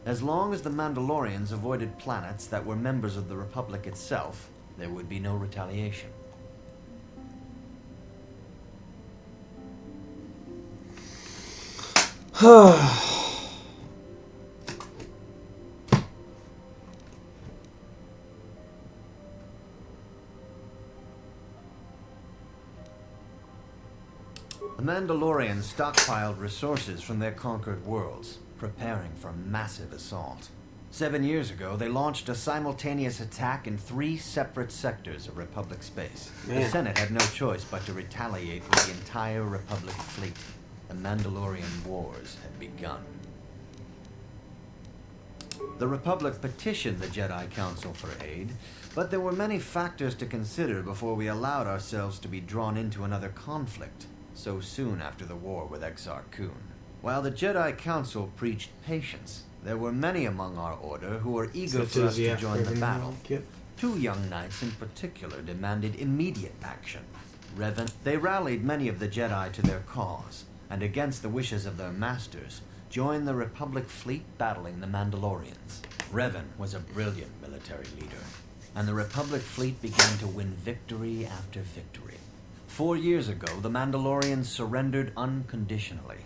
As long as the Mandalorians avoided planets that were members of the Republic itself, there would be no retaliation. The Mandalorians stockpiled resources from their conquered worlds, preparing for a massive assault. 7 years ago, they launched a simultaneous attack in 3 separate sectors of Republic space. Man. The Senate had no choice but to retaliate with the entire Republic fleet. The Mandalorian Wars had begun. The Republic petitioned the Jedi Council for aid, but there were many factors to consider before we allowed ourselves to be drawn into another conflict so soon after the war with Exar Kun. While the Jedi Council preached patience, there were many among our order who were eager for us to join the battle. 2 young knights in particular demanded immediate action. They rallied many of the Jedi to their cause, and against the wishes of their masters, joined the Republic fleet battling the Mandalorians. Revan was a brilliant military leader, and the Republic fleet began to win victory after victory. 4 years ago, the Mandalorians surrendered unconditionally.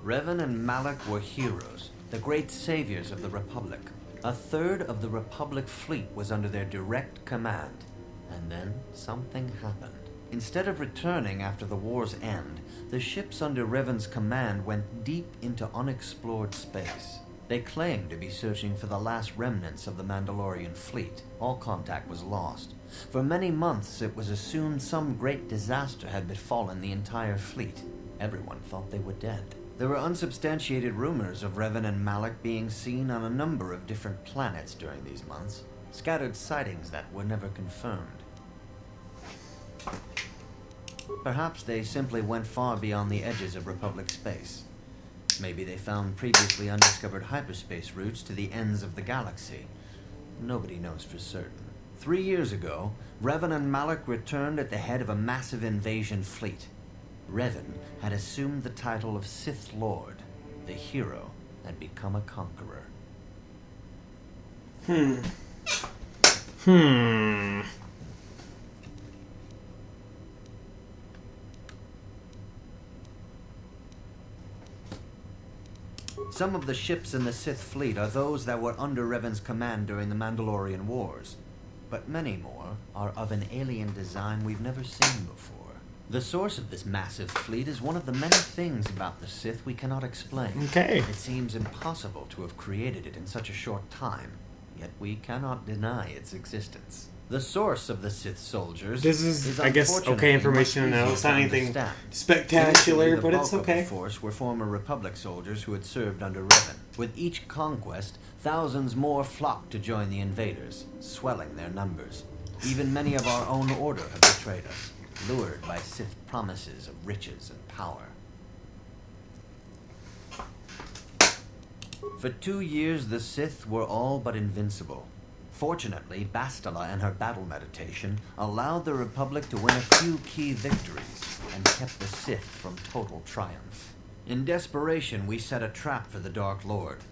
Revan and Malak were heroes, the great saviors of the Republic. A third of the Republic fleet was under their direct command. And then something happened. Instead of returning after the war's end, the ships under Revan's command went deep into unexplored space. They claimed to be searching for the last remnants of the Mandalorian fleet. All contact was lost. For many months, it was assumed some great disaster had befallen the entire fleet. Everyone thought they were dead. There were unsubstantiated rumors of Revan and Malak being seen on a number of different planets during these months. Scattered sightings that were never confirmed. Perhaps they simply went far beyond the edges of Republic space. Maybe they found previously undiscovered hyperspace routes to the ends of the galaxy. Nobody knows for certain. 3 years ago, Revan and Malak returned at the head of a massive invasion fleet. Revan had assumed the title of Sith Lord. The hero had become a conqueror. Some of the ships in the Sith fleet are those that were under Revan's command during the Mandalorian Wars, but many more are of an alien design we've never seen before. The source of this massive fleet is one of the many things about the Sith we cannot explain. Okay. It seems impossible to have created it in such a short time, yet we cannot deny its existence. The source of the Sith soldiers This is I guess, okay information to know. It's not anything spectacular, but it's okay. The force were former Republic soldiers who had served under Revan. With each conquest, thousands more flocked to join the invaders, swelling their numbers. Even many of our own order have betrayed us, lured by Sith promises of riches and power. For 2 years, the Sith were all but invincible. Fortunately, Bastila and her battle meditation allowed the Republic to win a few key victories and kept the Sith from total triumph. In desperation, we set a trap for the Dark Lord.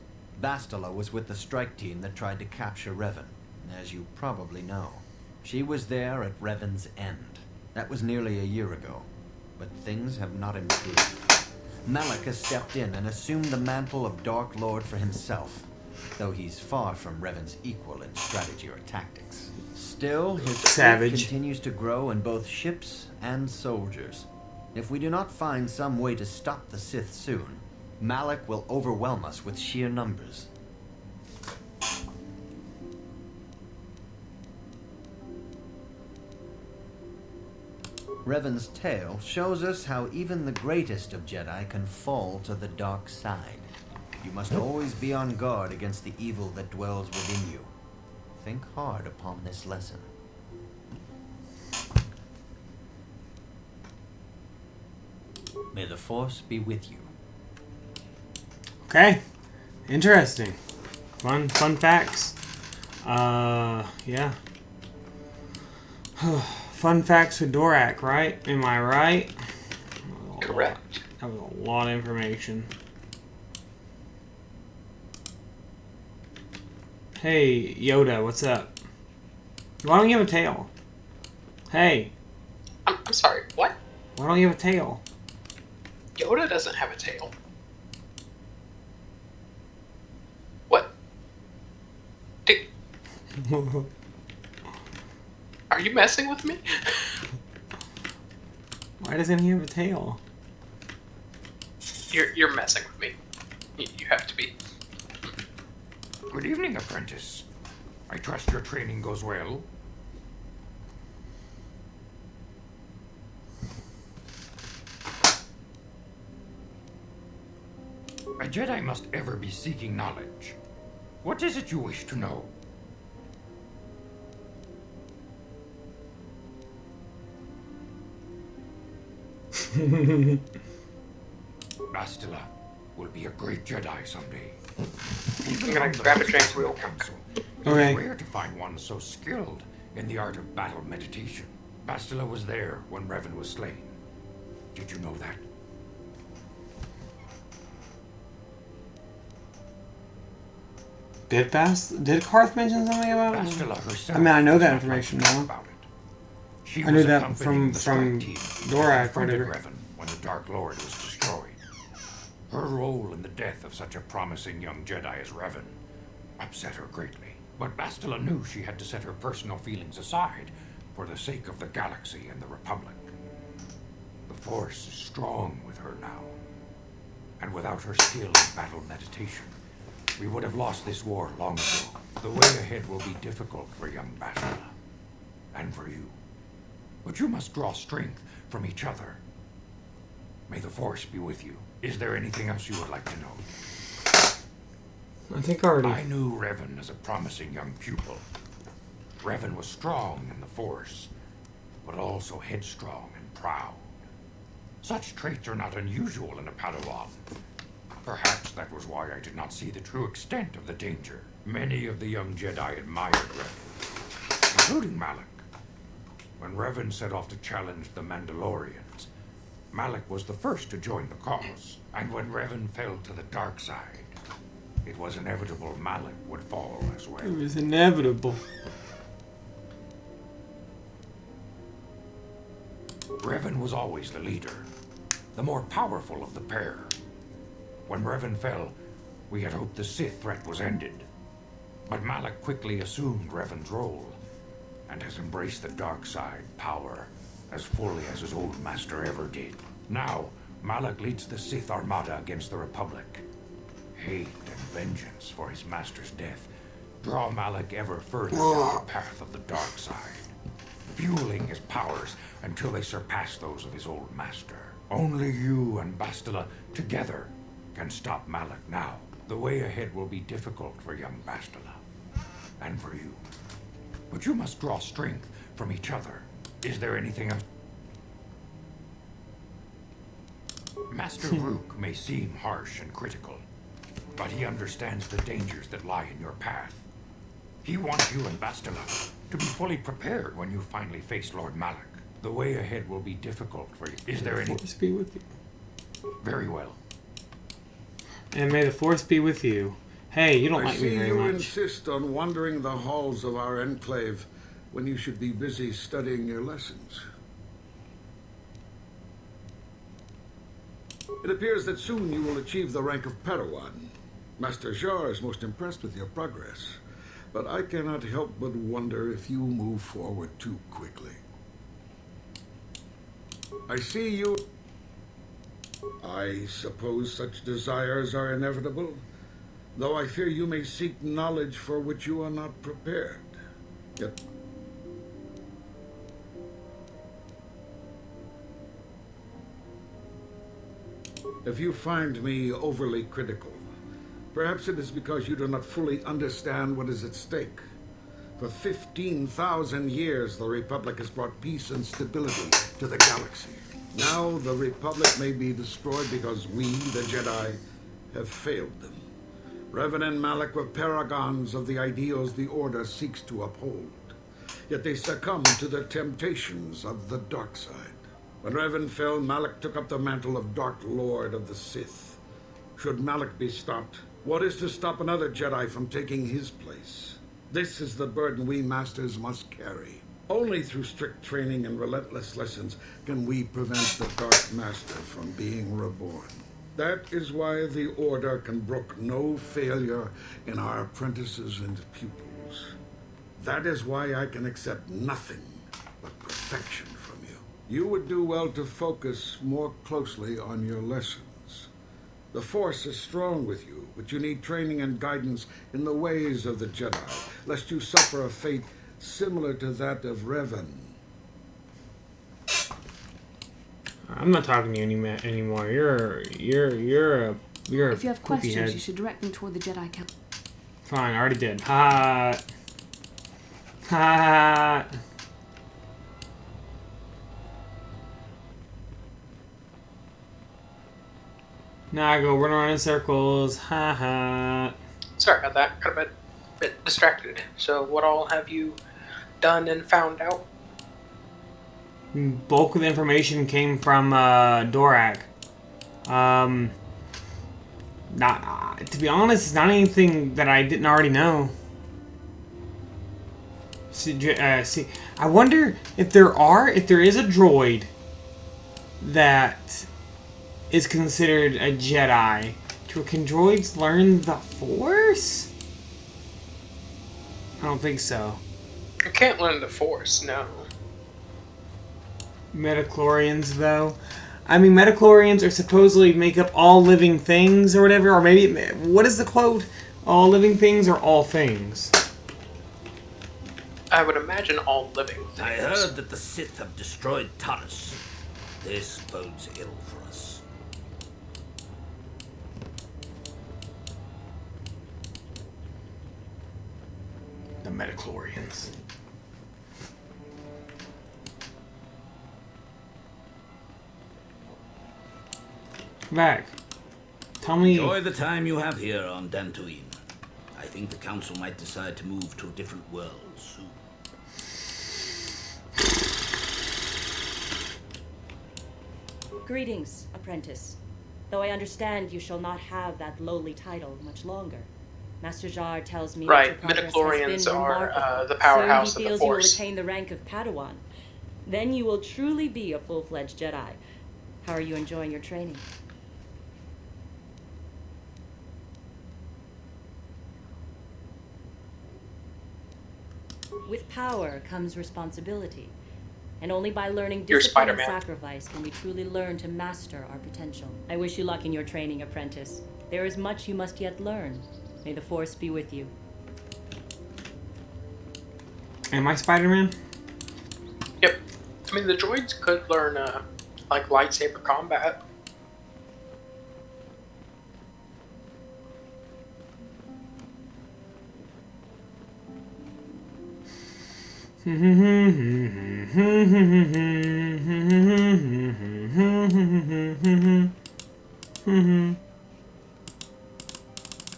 Bastila was with the strike team that tried to capture Revan, as you probably know. She was there at Revan's end. That was nearly a year ago, but things have not improved. Malak has stepped in and assumed the mantle of Dark Lord for himself, though he's far from Revan's equal in strategy or tactics. Still, his fleet continues to grow in both ships and soldiers. If we do not find some way to stop the Sith soon, Malak will overwhelm us with sheer numbers. Revan's tale shows us how even the greatest of Jedi can fall to the dark side. You must always be on guard against the evil that dwells within you. Think hard upon this lesson. May the Force be with you. Okay. Interesting. Fun facts. Yeah. Fun facts with Dorak, right? Am I right? Correct. That was a lot of information. Hey, Yoda, what's up? Why don't you have a tail? Hey. I'm sorry, what? Why don't you have a tail? Yoda doesn't have a tail. What? Are you messing with me? Why doesn't he have a tail? You're messing with me. You have to be. Good evening, apprentice. I trust your training goes well. A Jedi must ever be seeking knowledge. What is it you wish to know? Bastila will be a great Jedi someday. I'm gonna grab a drink real quick. Okay. It's rare to find one so skilled in the art of battle meditation. Bastila was there when Revan was slain. Did you know that? Did Karth mention something about it? Bastila herself. I mean, I know that information now. About it. She I knew was that accompanying from the strike team Dora, that confronted whatever. Revan when the Dark Lord was destroyed. Her role in the death of such a promising young Jedi as Revan upset her greatly. But Bastila knew she had to set her personal feelings aside for the sake of the galaxy and the Republic. The Force is strong with her now. And without her skill in battle meditation, we would have lost this war long ago. The way ahead will be difficult for young Bastila. And for you. But you must draw strength from each other. May the Force be with you. Is there anything else you would like to know? I think already. I knew Revan as a promising young pupil. Revan was strong in the Force, but also headstrong and proud. Such traits are not unusual in a Padawan. Perhaps that was why I did not see the true extent of the danger. Many of the young Jedi admired Revan, including Malak. When Revan set off to challenge the Mandalorians, Malak was the first to join the cause. And when Revan fell to the dark side, it was inevitable Malak would fall as well. It was inevitable. Revan was always the leader, the more powerful of the pair. When Revan fell, we had hoped the Sith threat was ended. But Malak quickly assumed Revan's role, and has embraced the dark side power as fully as his old master ever did. Now, Malak leads the Sith Armada against the Republic. Hate and vengeance for his master's death draw Malak ever further down the path of the dark side, fueling his powers until they surpass those of his old master. Only you and Bastila together can stop Malak now. The way ahead will be difficult for young Bastila, and for you. But you must draw strength from each other. Is there anything else? Master Rook may seem harsh and critical, but he understands the dangers that lie in your path. He wants you and Bastila to be fully prepared when you finally face Lord Malak. The way ahead will be difficult for you. Is there any... Force be with you. Very well. And may the Force be with you. Hey, you don't like me very you much. insist on wandering the halls of our enclave when you should be busy studying your lessons. It appears that soon you will achieve the rank of Padawan. Master Jar is most impressed with your progress, but I cannot help but wonder if you move forward too quickly. I see you... I suppose such desires are inevitable, though I fear you may seek knowledge for which you are not prepared. Yet... If you find me overly critical, perhaps it is because you do not fully understand what is at stake. For 15,000 years, the Republic has brought peace and stability to the galaxy. Now the Republic may be destroyed because we, the Jedi, have failed them. Revan and Malak were paragons of the ideals the Order seeks to uphold. Yet they succumbed to the temptations of the dark side. When Revan fell, Malak took up the mantle of Dark Lord of the Sith. Should Malak be stopped, what is to stop another Jedi from taking his place? This is the burden we Masters must carry. Only through strict training and relentless lessons can we prevent the Dark Master from being reborn. That is why the Order can brook no failure in our apprentices and pupils. That is why I can accept nothing but perfection from you. You would do well to focus more closely on your lessons. The Force is strong with you, but you need training and guidance in the ways of the Jedi, lest you suffer a fate similar to that of Revan. I'm not talking to you anymore. You're If you have questions, head. you should direct them toward the Jedi Council. Fine, I already did. Ha. Ha. Now I go run around in circles. Ha ha. Sorry about that. Got a bit distracted. So, what all have you done and found out? Bulk of the information came from Dorak. Not to be honest, it's not anything that I didn't already know. See, I wonder if there is a droid that is considered a Jedi. Can droids learn the Force? I don't think so. You can't learn the Force, no. Metachlorians, though. I mean, metachlorians are supposedly make up all living things or whatever, or maybe, what is the quote? All living things or all things? I would imagine all living things. I heard that the Sith have destroyed Taurus. This bodes ill for us. The metachlorians. Back. Tell me. Enjoy the time you have here on Dantooine. I think the council might decide to move to a different world soon. Greetings, apprentice. Though I understand you shall not have that lowly title much longer. Master Jar tells me that your progress has been remarkable. The powerhouse Soon he of the feels you will Force. attain the rank of Padawan. Then you will truly be a full-fledged Jedi. How are you enjoying your training? With power comes responsibility. And only by learning You're discipline and Spider-Man. sacrifice can we truly learn to master our potential. I wish you luck in your training, apprentice. There is much you must yet learn. May the Force be with you. Am I Spider-Man? Yep. I mean, the droids could learn, like, lightsaber combat.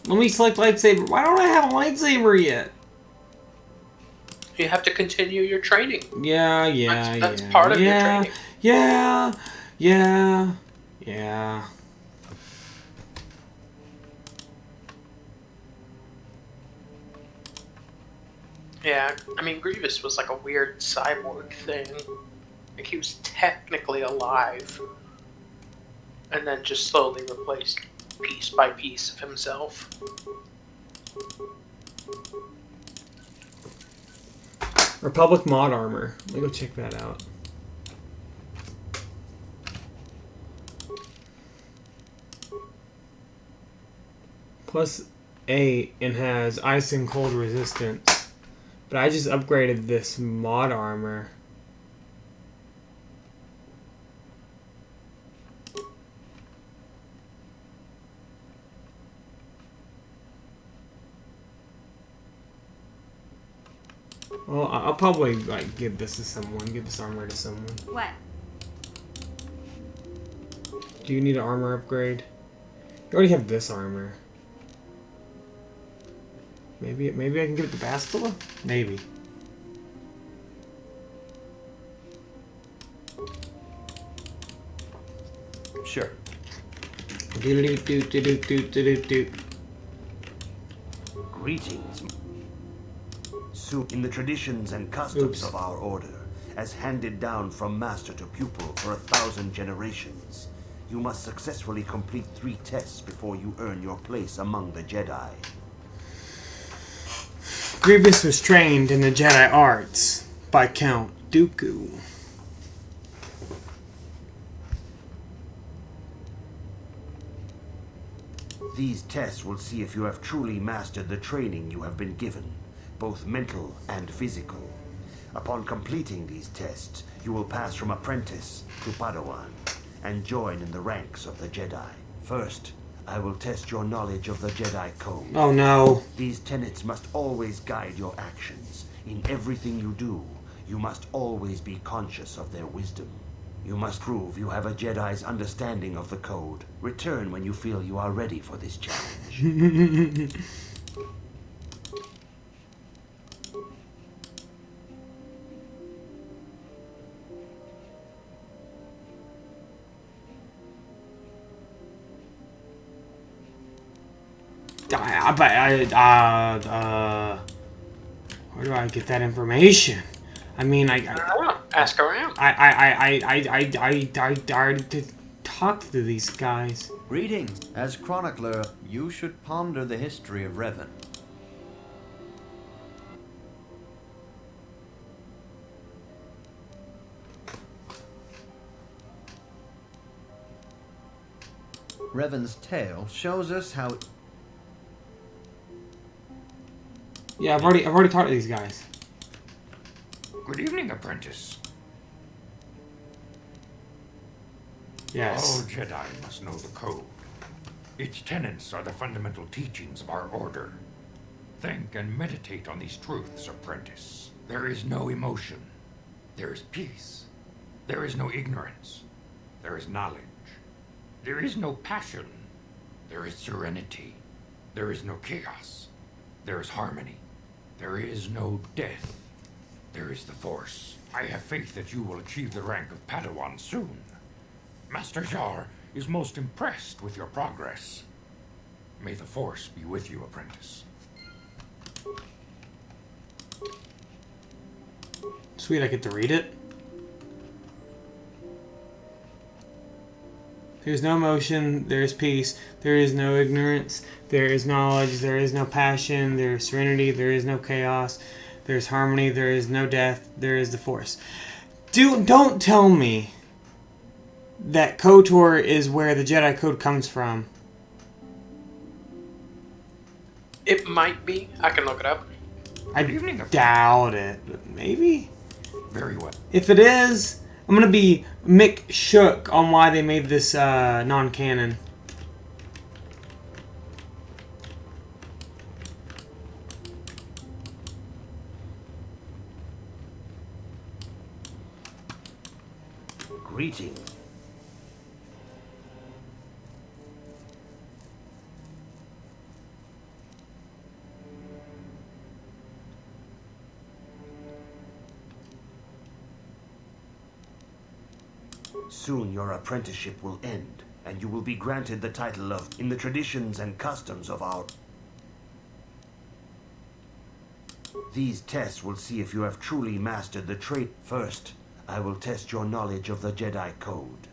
Let me select lightsaber. Why don't I have a lightsaber yet? You have to continue your training. Yeah. That's part of your training. Yeah. Yeah, I mean, Grievous was like a weird cyborg thing. Like, he was technically alive. And then just slowly replaced piece by piece of himself. Republic mod armor. Let me go check that out. Plus 8 and has ice and cold resistance. But I just upgraded this mod armor. Well, I'll probably like give this to someone. Give this armor to someone. What? Do you need an armor upgrade? You already have this armor. Maybe I can give it to Bastila? Maybe. Sure. Do. Greetings. So, in the traditions and customs of our order, as handed down from master to pupil for 1,000 generations, you must successfully complete 3 tests before you earn your place among the Jedi. Grievous was trained in the Jedi arts by Count Dooku. These tests will see if you have truly mastered the training you have been given, both mental and physical. Upon completing these tests, you will pass from apprentice to Padawan and join in the ranks of the Jedi. First, I will test your knowledge of the Jedi Code. Oh no. These tenets must always guide your actions. In everything you do, you must always be conscious of their wisdom. You must prove you have a Jedi's understanding of the code. Return when you feel you are ready for this challenge. Where do I get that information? I mean, I don't know. Ask around. I already talked to these guys. Greetings. As chronicler, you should ponder the history of Revan. Revan's tale shows us how... Yeah, I've already talked to these guys. Good evening, apprentice. Yes. All Jedi must know the code. Its tenets are the fundamental teachings of our order. Think and meditate on these truths, apprentice. There is no emotion. There is peace. There is no ignorance. There is knowledge. There is no passion. There is serenity. There is no chaos. There is harmony. There is no death. There is the Force. I have faith that you will achieve the rank of Padawan soon. Master Jar is most impressed with your progress. May the Force be with you, apprentice. Sweet, I get to read it. There's no emotion, there is peace, there is no ignorance, there is knowledge, there is no passion, there is serenity, there is no chaos, there is harmony, there is no death, there is the Force. Don't tell me that KOTOR is where the Jedi Code comes from. It might be. I can look it up. I doubt it, but maybe? Very well. If it is, I'm gonna be Mick shook on why they made this non-canon. Greeting. Soon your apprenticeship will end, and you will be granted the title of, in the traditions and customs of our... These tests will see if you have truly mastered the trait. First, I will test your knowledge of the Jedi Code.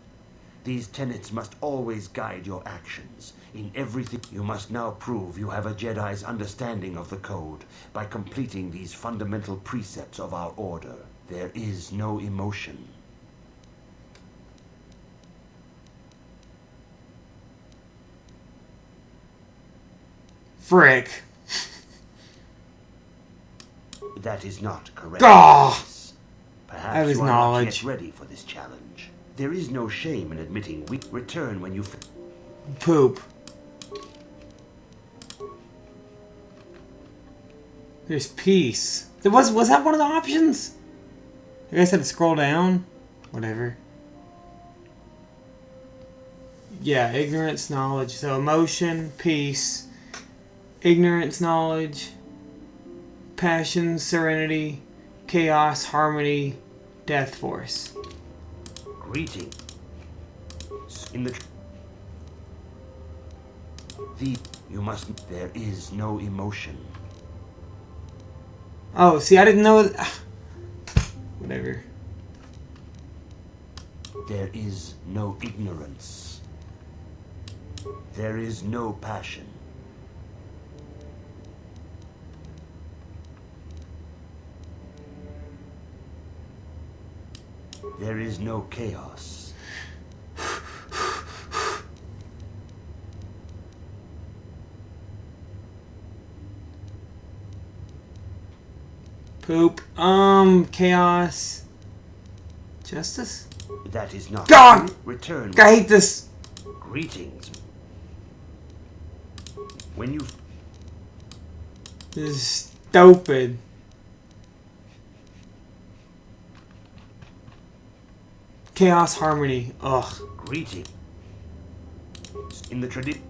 These tenets must always guide your actions. In everything, you must now prove you have a Jedi's understanding of the code by completing these fundamental precepts of our order. There is no emotion. Frick. That is not correct. Gah! Perhaps That is you are knowledge. not yet ready for this challenge. There is no shame in admitting we return when you Poop. There's peace. Was that one of the options? I guess I had to scroll down. Whatever. Yeah, ignorance, knowledge. So emotion, peace, ignorance, knowledge, passion, serenity, chaos, harmony, death, Force. Greeting. In the you must. There is no emotion. Oh, see, I didn't know. Whatever. There is no ignorance. There is no passion. There is no chaos. Poop. Chaos. Justice? That is not. God! Return. I hate this. Greetings. When you. This is stupid. Chaos harmony. Ugh. Greeting. In the tradition.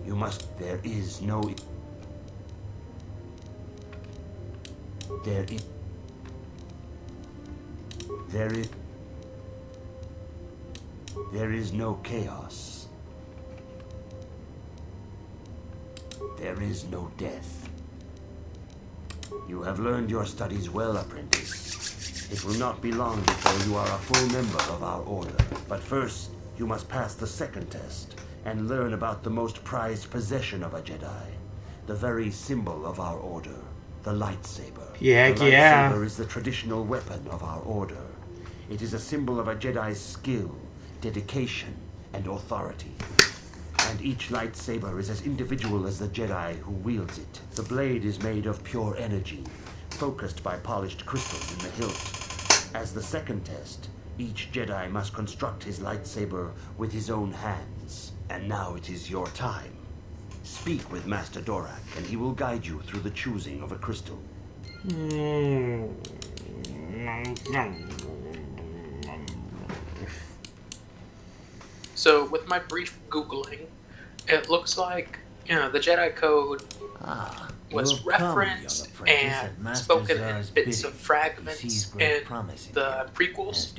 You must. There is no. There is. There is no chaos. There is no death. You have learned your studies well, apprentice. It will not be long before you are a full member of our order. But first, you must pass the second test and learn about the most prized possession of a Jedi, the very symbol of our order, the lightsaber. Yeah, the yeah. lightsaber is the traditional weapon of our order. It is a symbol of a Jedi's skill, dedication, and authority. And each lightsaber is as individual as the Jedi who wields it. The blade is made of pure energy, focused by polished crystals in the hilt. As the second test, each Jedi must construct his lightsaber with his own hands. And now it is your time. Speak with Master Dorak, and he will guide you through the choosing of a crystal. So, with my brief Googling, it looks like, the Jedi Code was referenced and spoken in bits of fragments in the prequels.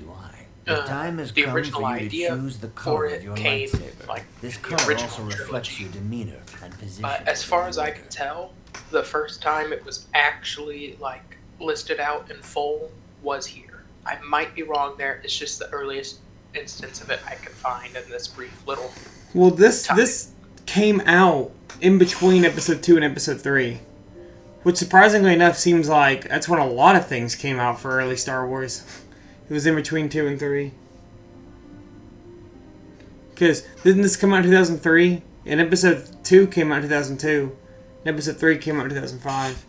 The original idea for it came, like, This the color original also reflects your demeanor and position. as far as I can tell, the first time it was actually, like, listed out in full was here. I might be wrong there. It's just the earliest instance of it I can find in this brief little. Well, this came out in between episode 2 and episode 3, which surprisingly enough seems like that's when a lot of things came out for early Star Wars. It was in between 2 and 3. Because didn't this come out in 2003? And episode 2 came out in 2002. And episode 3 came out in 2005.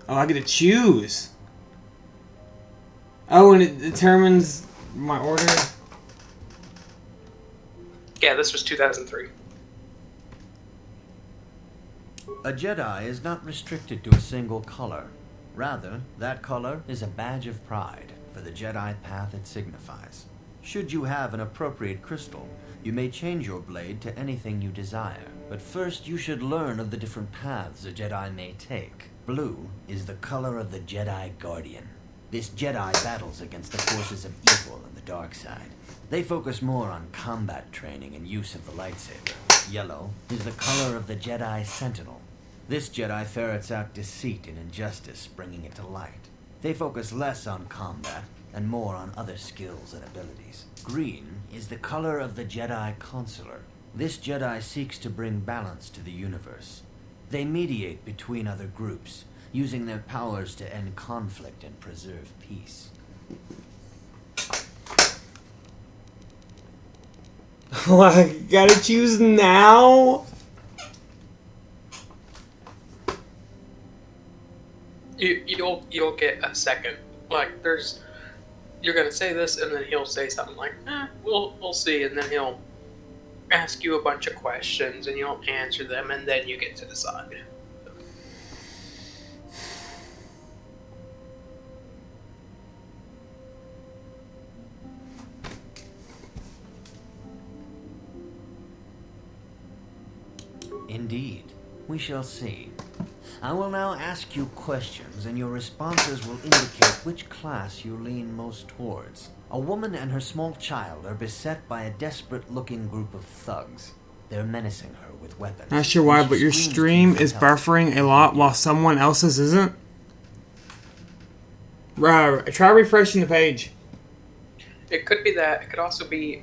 Oh, I get to choose. Oh, and it determines my order. Yeah, this was 2003. A Jedi is not restricted to a single color. Rather, that color is a badge of pride for the Jedi path it signifies. Should you have an appropriate crystal, you may change your blade to anything you desire. But first, you should learn of the different paths a Jedi may take. Blue is the color of the Jedi Guardian. This Jedi battles against the forces of evil and the dark side. They focus more on combat training and use of the lightsaber. Yellow is the color of the Jedi Sentinel. This Jedi ferrets out deceit and injustice, bringing it to light. They focus less on combat and more on other skills and abilities. Green is the color of the Jedi Consular. This Jedi seeks to bring balance to the universe. They mediate between other groups, using their powers to end conflict and preserve peace. Oh, I gotta choose now? You'll get a second. Like, you're gonna say this, and then he'll say something like, we'll see, and then he'll ask you a bunch of questions, and you'll answer them, and then you get to decide. Indeed, we shall see. I will now ask you questions, and your responses will indicate which class you lean most towards. A woman and her small child are beset by a desperate-looking group of thugs. They're menacing her with weapons. Not sure why, but your stream is buffering a lot while someone else's isn't. Try refreshing the page. It could be that. It could also be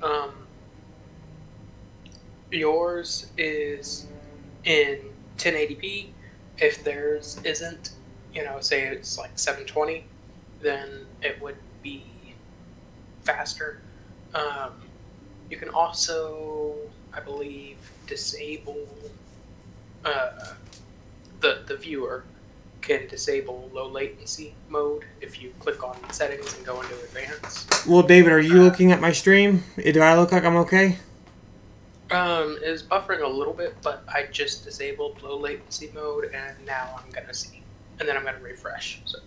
yours is in 1080p. If theirs isn't, you know, say it's like 720, then it would be faster. You can also, I believe, disable the viewer can disable low latency mode if you click on settings and go into advanced. Well, David, are you looking at my stream? Do I look like I'm okay? It's buffering a little bit, but I just disabled low latency mode, and now I'm gonna see, and then I'm gonna refresh. So.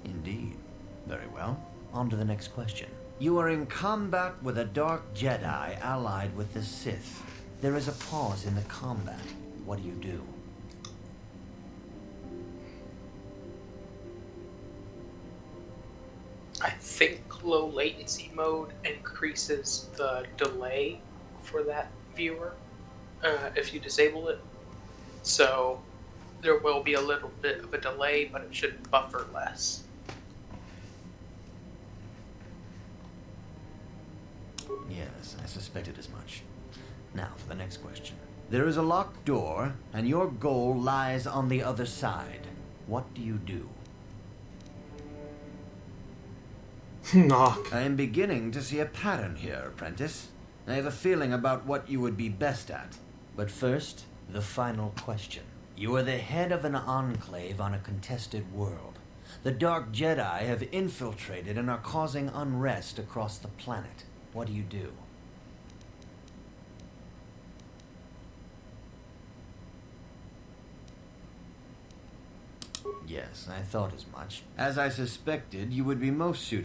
Indeed. Very well. On to the next question. You are in combat with a dark Jedi allied with the Sith. There is a pause in the combat. What do you do? I think low latency mode increases the delay for that viewer if you disable it. So there will be a little bit of a delay, but it should buffer less. Yes, I suspected as much. Now for the next question. There is a locked door, and your goal lies on the other side. What do you do? Knock. I am beginning to see a pattern here, apprentice. I have a feeling about what you would be best at. But first, the final question. You are the head of an enclave on a contested world. The Dark Jedi have infiltrated and are causing unrest across the planet. What do you do? Yes, I thought as much. As I suspected, you would be most suited